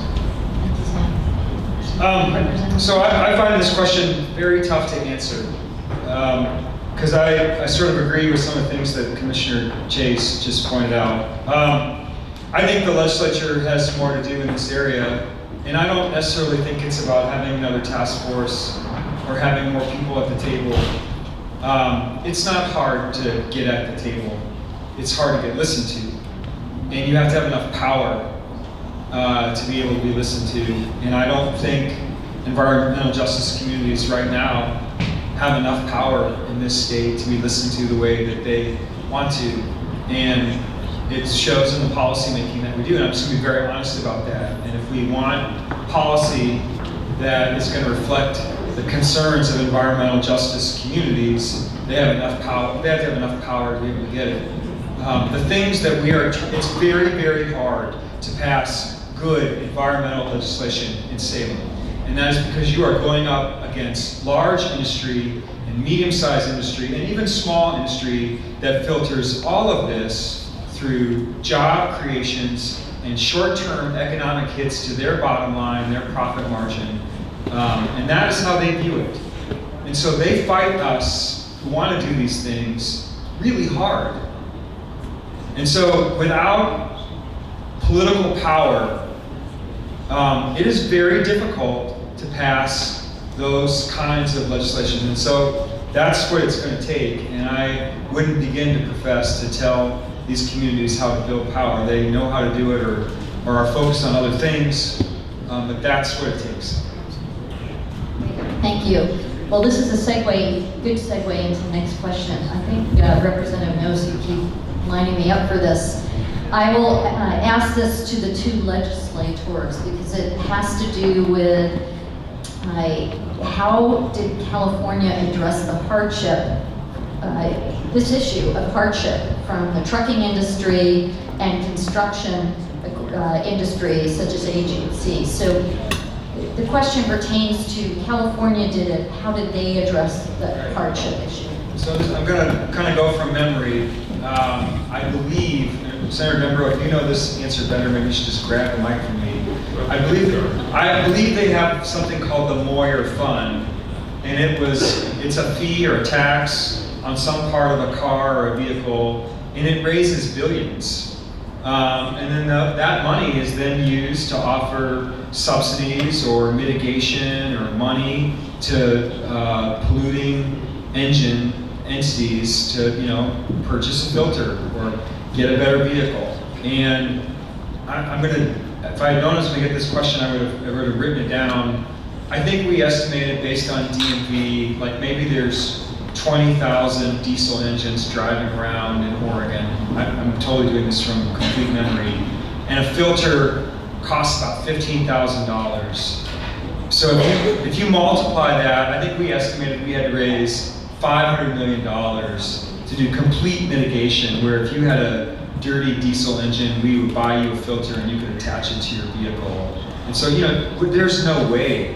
So I find this question very tough to answer, because I sort of agree with some of the things that Commissioner Chase just pointed out. I think the legislature has more to do in this area, and I don't necessarily think it's about having another task force or having more people at the table. It's not hard to get at the table. It's hard to get listened to, and you have to have enough power to be able to be listened to. And I don't think environmental justice communities right now have enough power in this state to be listened to the way that they want to. And it shows in the policy making that we do, and I'm just going to be very honest about that. And if we want policy that is going to reflect the concerns of environmental justice communities, they have enough power. They have to have enough power to be able to get it. The things that it's very, very hard to pass good environmental legislation in Salem. And that is because you are going up against large industry and medium-sized industry and even small industry that filters all of this through job creations and short-term economic hits to their bottom line, their profit margin. And that is how they view it. And so they fight us who want to do these things really hard. And so without political power, it is very difficult to pass those kinds of legislation. And so that's what it's going to take. And I wouldn't begin to profess to tell these communities how to build power. They know how to do it or are focused on other things, but that's what it takes. Thank you. Well, this is a good segue into the next question. I think Representative knows you keep lining me up for this. I will ask this to the 2 legislators because it has to do with how did California address the hardship, this issue of hardship from the trucking industry and construction industry such as agencies. So the question pertains to California how did they address the hardship issue? So I'm going to kind of go from memory. I believe, Senator Dembro, if you know this answer better, maybe you should just grab the mic from me. I believe they have something called the Moyer Fund, and it's a fee or a tax on some part of a car or a vehicle, and it raises billions. And then that money is then used to offer subsidies or mitigation or money to polluting engine entities to purchase a filter or get a better vehicle. And I'm going to, if I had known I was going to get this question, I would have written it down. I think we estimated based on DMV, like maybe there's 20,000 diesel engines driving around in Oregon. I'm totally doing this from complete memory. And a filter costs about $15,000. So if you multiply that, I think we estimated we had to raise $500 million to do complete mitigation, where if you had a dirty diesel engine, we would buy you a filter and you could attach it to your vehicle. And so, there's no way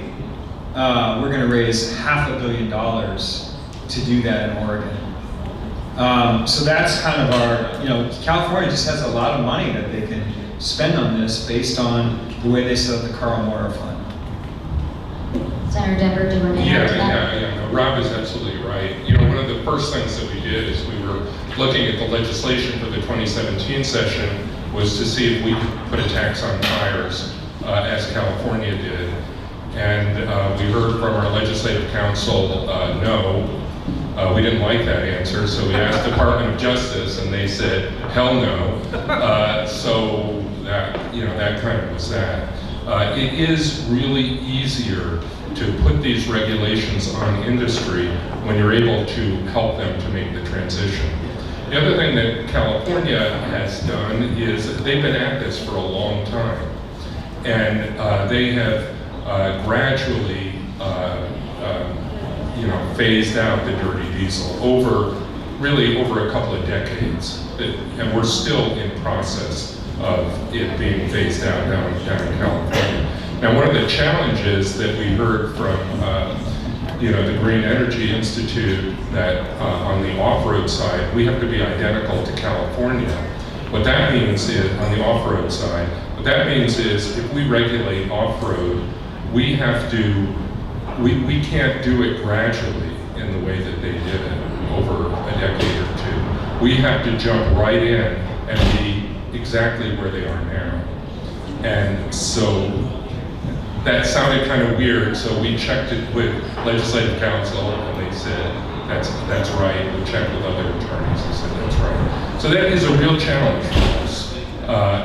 we're going to raise $500 million to do that in Oregon. So that's kind of our, California just has a lot of money that they can spend on this based on the way they set up the Carl Moyer Fund. Senator Denver, do you want to add to that? Yeah, no, Rob is absolutely right. One of the first things that we did is we were looking at the legislation for the 2017 session was to see if we could put a tax on tires, as California did. And we heard from our legislative council, no. We didn't like that answer, so we asked the Department of Justice, and they said, hell no. So that, that kind of was that. It is really easier to put these regulations on industry when you're able to help them to make the transition. The other thing that California has done is they've been at this for a long time, and they have gradually phased out the dirty diesel over a couple of decades, and we're still in process of it being phased out down in California. Now, one of the challenges that we heard from the Green Energy Institute, that on the off-road side, we have to be identical to California. What that means is, on the off-road side, what that means is if we regulate off-road, we can't do it gradually in the way that they did it over a decade or two. We have to jump right in and be exactly where they are now. And so that sounded kind of weird, so we checked it with Legislative Council, and they said, that's right. We checked with other attorneys, and said, that's right. So that is a real challenge for us.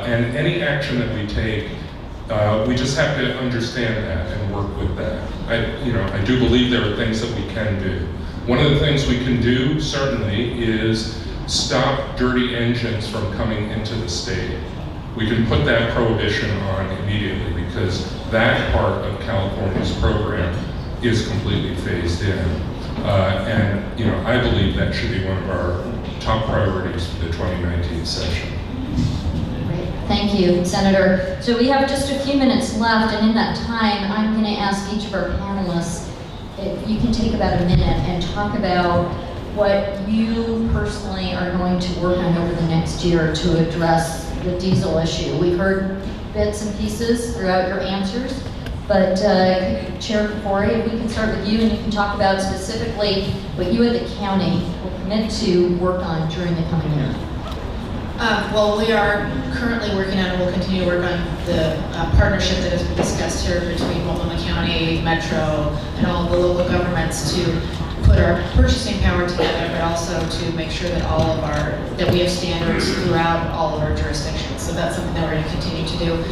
And any action that we take, we just have to understand that and work with that. I do believe there are things that we can do. One of the things we can do, certainly, is stop dirty engines from coming into the state. We can put that prohibition on immediately, because that part of California's program is completely phased in. And I believe that should be one of our top priorities for the 2019 session. Great. Thank you, Senator. So we have just a few minutes left, and in that time, I'm going to ask each of our panelists if you can take about a minute and talk about what you personally are going to work on over the next year to address the diesel issue. We've heard bits and pieces throughout your answers, but Chair Corey, if we can start with you, and you can talk about specifically what you and the county will commit to work on during the coming year. Well, we are currently working on, and we'll continue to work on the partnership that has been discussed here between Multnomah County, Metro, and all of the local governments to put our purchasing power together, but also to make sure that that we have standards throughout all of our jurisdictions. So that's something that we're going to continue to do.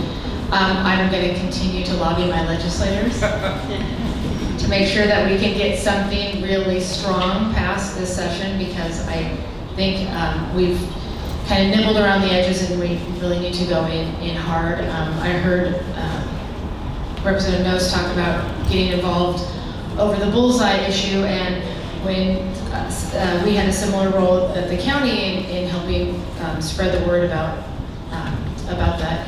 I'm going to continue to lobby my legislators to make sure that we can get something really strong passed this session, because I think we've kind of nibbled around the edges and we really need to go in hard. I heard Representative Nose talk about getting involved over the bullseye issue, and when we had a similar role at the county in helping spread the word about that.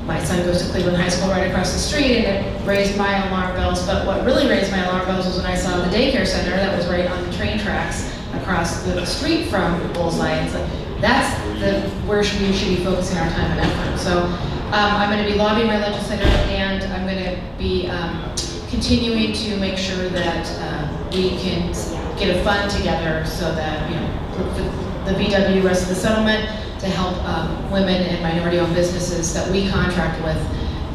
My son goes to Cleveland High School right across the street, and it raised my alarm bells. But what really raised my alarm bells was when I saw the daycare center that was right on the train tracks across the street from Bullseye. It's like, that's where we should be focusing our time and effort. So I'm going to be lobbying my legislator, and I'm going to be continuing to make sure that we can get a fund together so that, the VW, rest of the settlement, to help women and minority-owned businesses that we contract with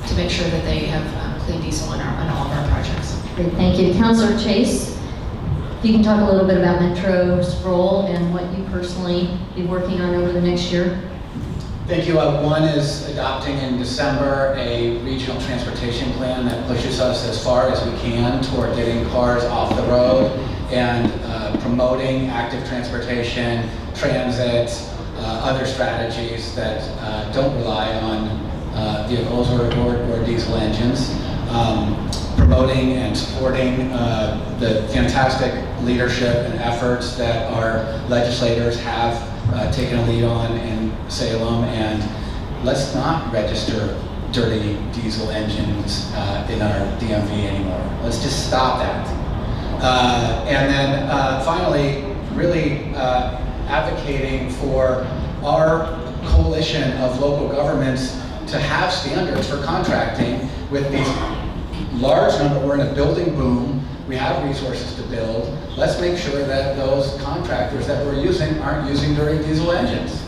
to make sure that they have clean diesel on all of our projects. Great, thank you. Councilor Chase, if you can talk a little bit about Metro's role and what you personally be working on over the next year. Thank you. One is adopting in December a regional transportation plan that pushes us as far as we can toward getting cars off the road and promoting active transportation, transit, other strategies that don't rely on vehicles or diesel engines. Promoting and supporting the fantastic leadership and efforts that our legislators have taken a lead on in Salem, and let's not register dirty diesel engines in our DMV anymore. Let's just stop that. And then finally, really advocating for our coalition of local governments to have standards for contracting with these large number. We're in a building boom. We have resources to build. Let's make sure that those contractors that we're using aren't using dirty diesel engines.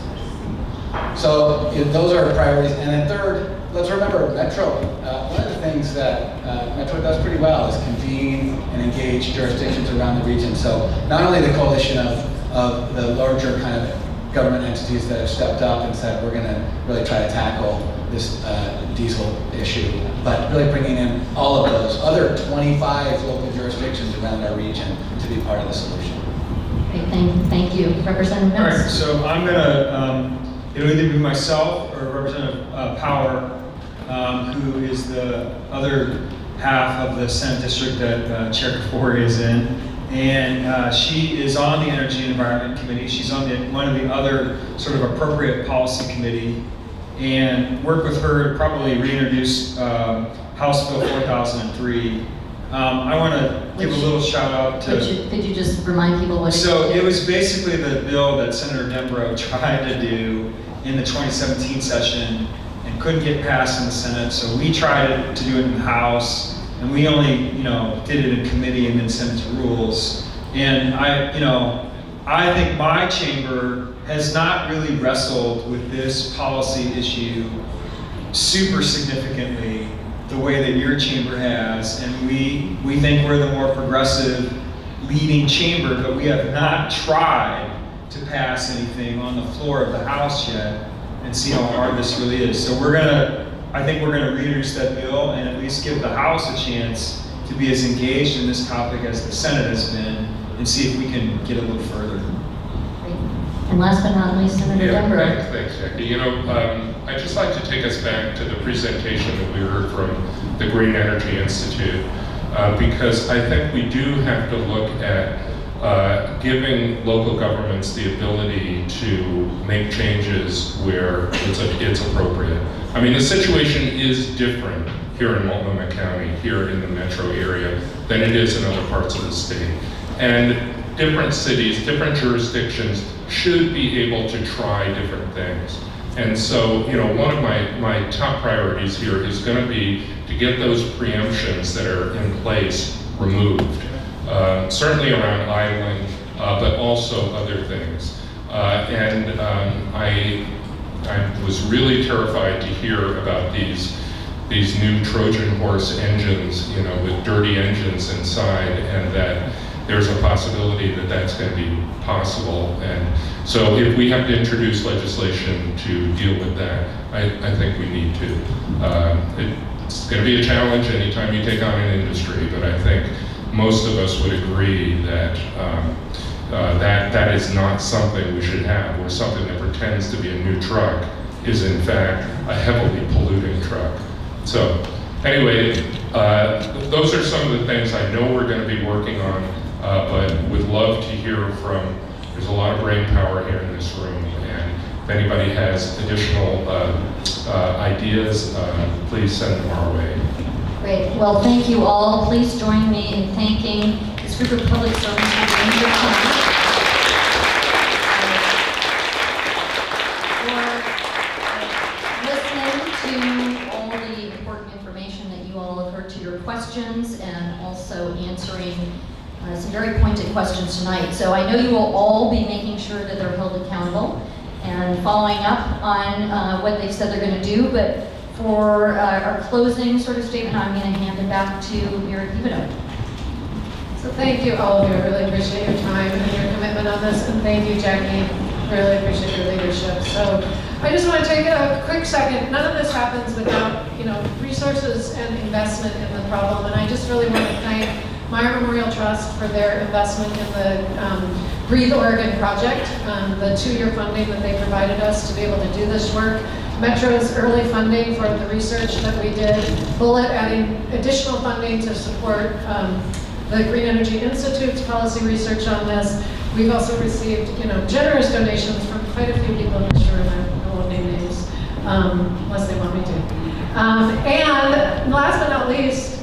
So those are priorities. And then third, let's remember Metro. One of the things that Metro does pretty well is convene and engage jurisdictions around the region. So not only the coalition of the larger kind of government entities that have stepped up and said, we're going to really try to tackle this diesel issue, but really bringing in all of those other 25 local jurisdictions around our region to be part of the solution. Great, thank you. Representative All Mills. right, so I'm gonna, it'll either be myself or Representative Power, who is the other half of the Senate district that Chair Kafori is in. And she is on the Energy and Environment Committee. She's on one of the other sort of appropriate policy committee, and work with her to probably reintroduce House Bill 4003. I want to give a little shout out to... Could you just remind people what it is? So it was basically the bill that Senator Dembro tried to do in the 2017 session and couldn't get passed in the Senate. So we tried to do it in the House, and we only, did it in committee and then sent it to rules. And I think my chamber has not really wrestled with this policy issue super significantly the way that your chamber has, and we think we're the more progressive leading chamber, but we have not tried to pass anything on the floor of the House yet and see how hard this really is. So I think we're gonna reintroduce that bill and at least give the House a chance to be as engaged in this topic as the Senate has been and see if we can get a little further. And last but not least, Senator Dembro. Thanks, Jackie. I'd just like to take us back to the presentation that we heard from the Green Energy Institute, because I think we do have to look at giving local governments the ability to make changes where it's appropriate. I mean, the situation is different here in Multnomah County, here in the metro area, than it is in other parts of the state. And different cities, different jurisdictions should be able to try different things. And so, one of my top priorities here is going to be to get those preemptions that are in place removed, certainly around idling, but also other things. I was really terrified to hear about these new Trojan horse engines, with dirty engines inside, and that there's a possibility that that's going to be possible. And so if we have to introduce legislation to deal with that, I think we need to. It's going to be a challenge anytime you take on an industry, but I think most of us would agree that that is not something we should have, where something that pretends to be a new truck is in fact a heavily polluting truck. So anyway, those are some of the things I know we're going to be working on, but would love to hear from, there's a lot of brain power here in this room, and if anybody has additional ideas, please send them our way. Great. Well, thank you all. Please join me in thanking this group of public servants for being here tonight. Questions and also answering some very pointed questions tonight. So I know you will all be making sure that they're held accountable and following up on what they've said they're going to do. But for our closing sort of statement, I'm going to hand it back to Mary Thibodeau. So thank you all of you. I really appreciate your time and your commitment on this, and thank you, Jackie. Really appreciate your leadership. So I just want to take a quick second. None of this happens without, resources and investment in the problem. And I just really want to thank Meyer Memorial Trust for their investment in the Breathe Oregon project, the 2-year funding that they provided us to be able to do this work. Metro's early funding for the research that we did. Bullet adding additional funding to support the Green Energy Institute's policy research on this. We've also received, generous donations from quite a few people in this room. I won't name names, unless they want me to. And last but not least,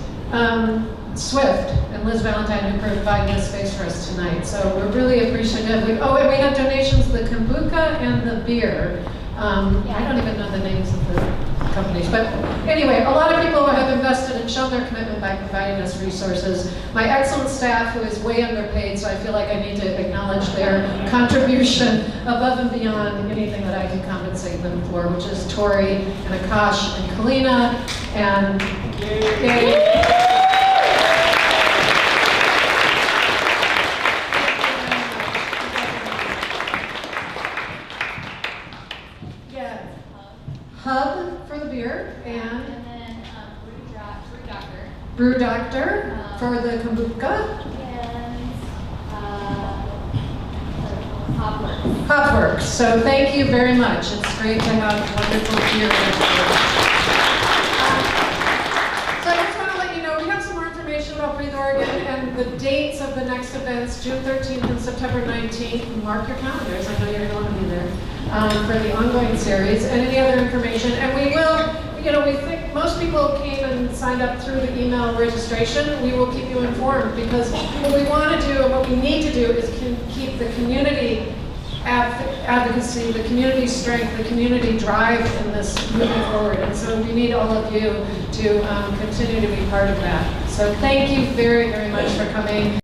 Swift and Liz Valentine, who provided this space for us tonight. So we're really appreciative. And we have donations, the kombucha and the beer. I don't even know the names of the companies, but anyway, a lot of people have invested and shown their commitment by providing us resources. My excellent staff, who is way underpaid, so I feel like I need to acknowledge their contribution above and beyond anything that I can compensate them for, which is Tori and Akash and Kalina and beer, and then Brew Doctor for the kombucha. And Hopworks. Hopworks. So thank you very much. It's great to have wonderful beer. So I just want to let you know, we have some more information about Breathe Oregon and the dates of the next events, June 13th and September 19th. Mark your calendars. I know you're going to be there for the ongoing series and any other information. And we will, we think most people came and signed up through the email registration. We will keep you informed because what we want to do and what we need to do is keep the community advocacy, the community strength, the community drive in this moving forward. And so we need all of you to continue to be part of that. So thank you very, very much for coming.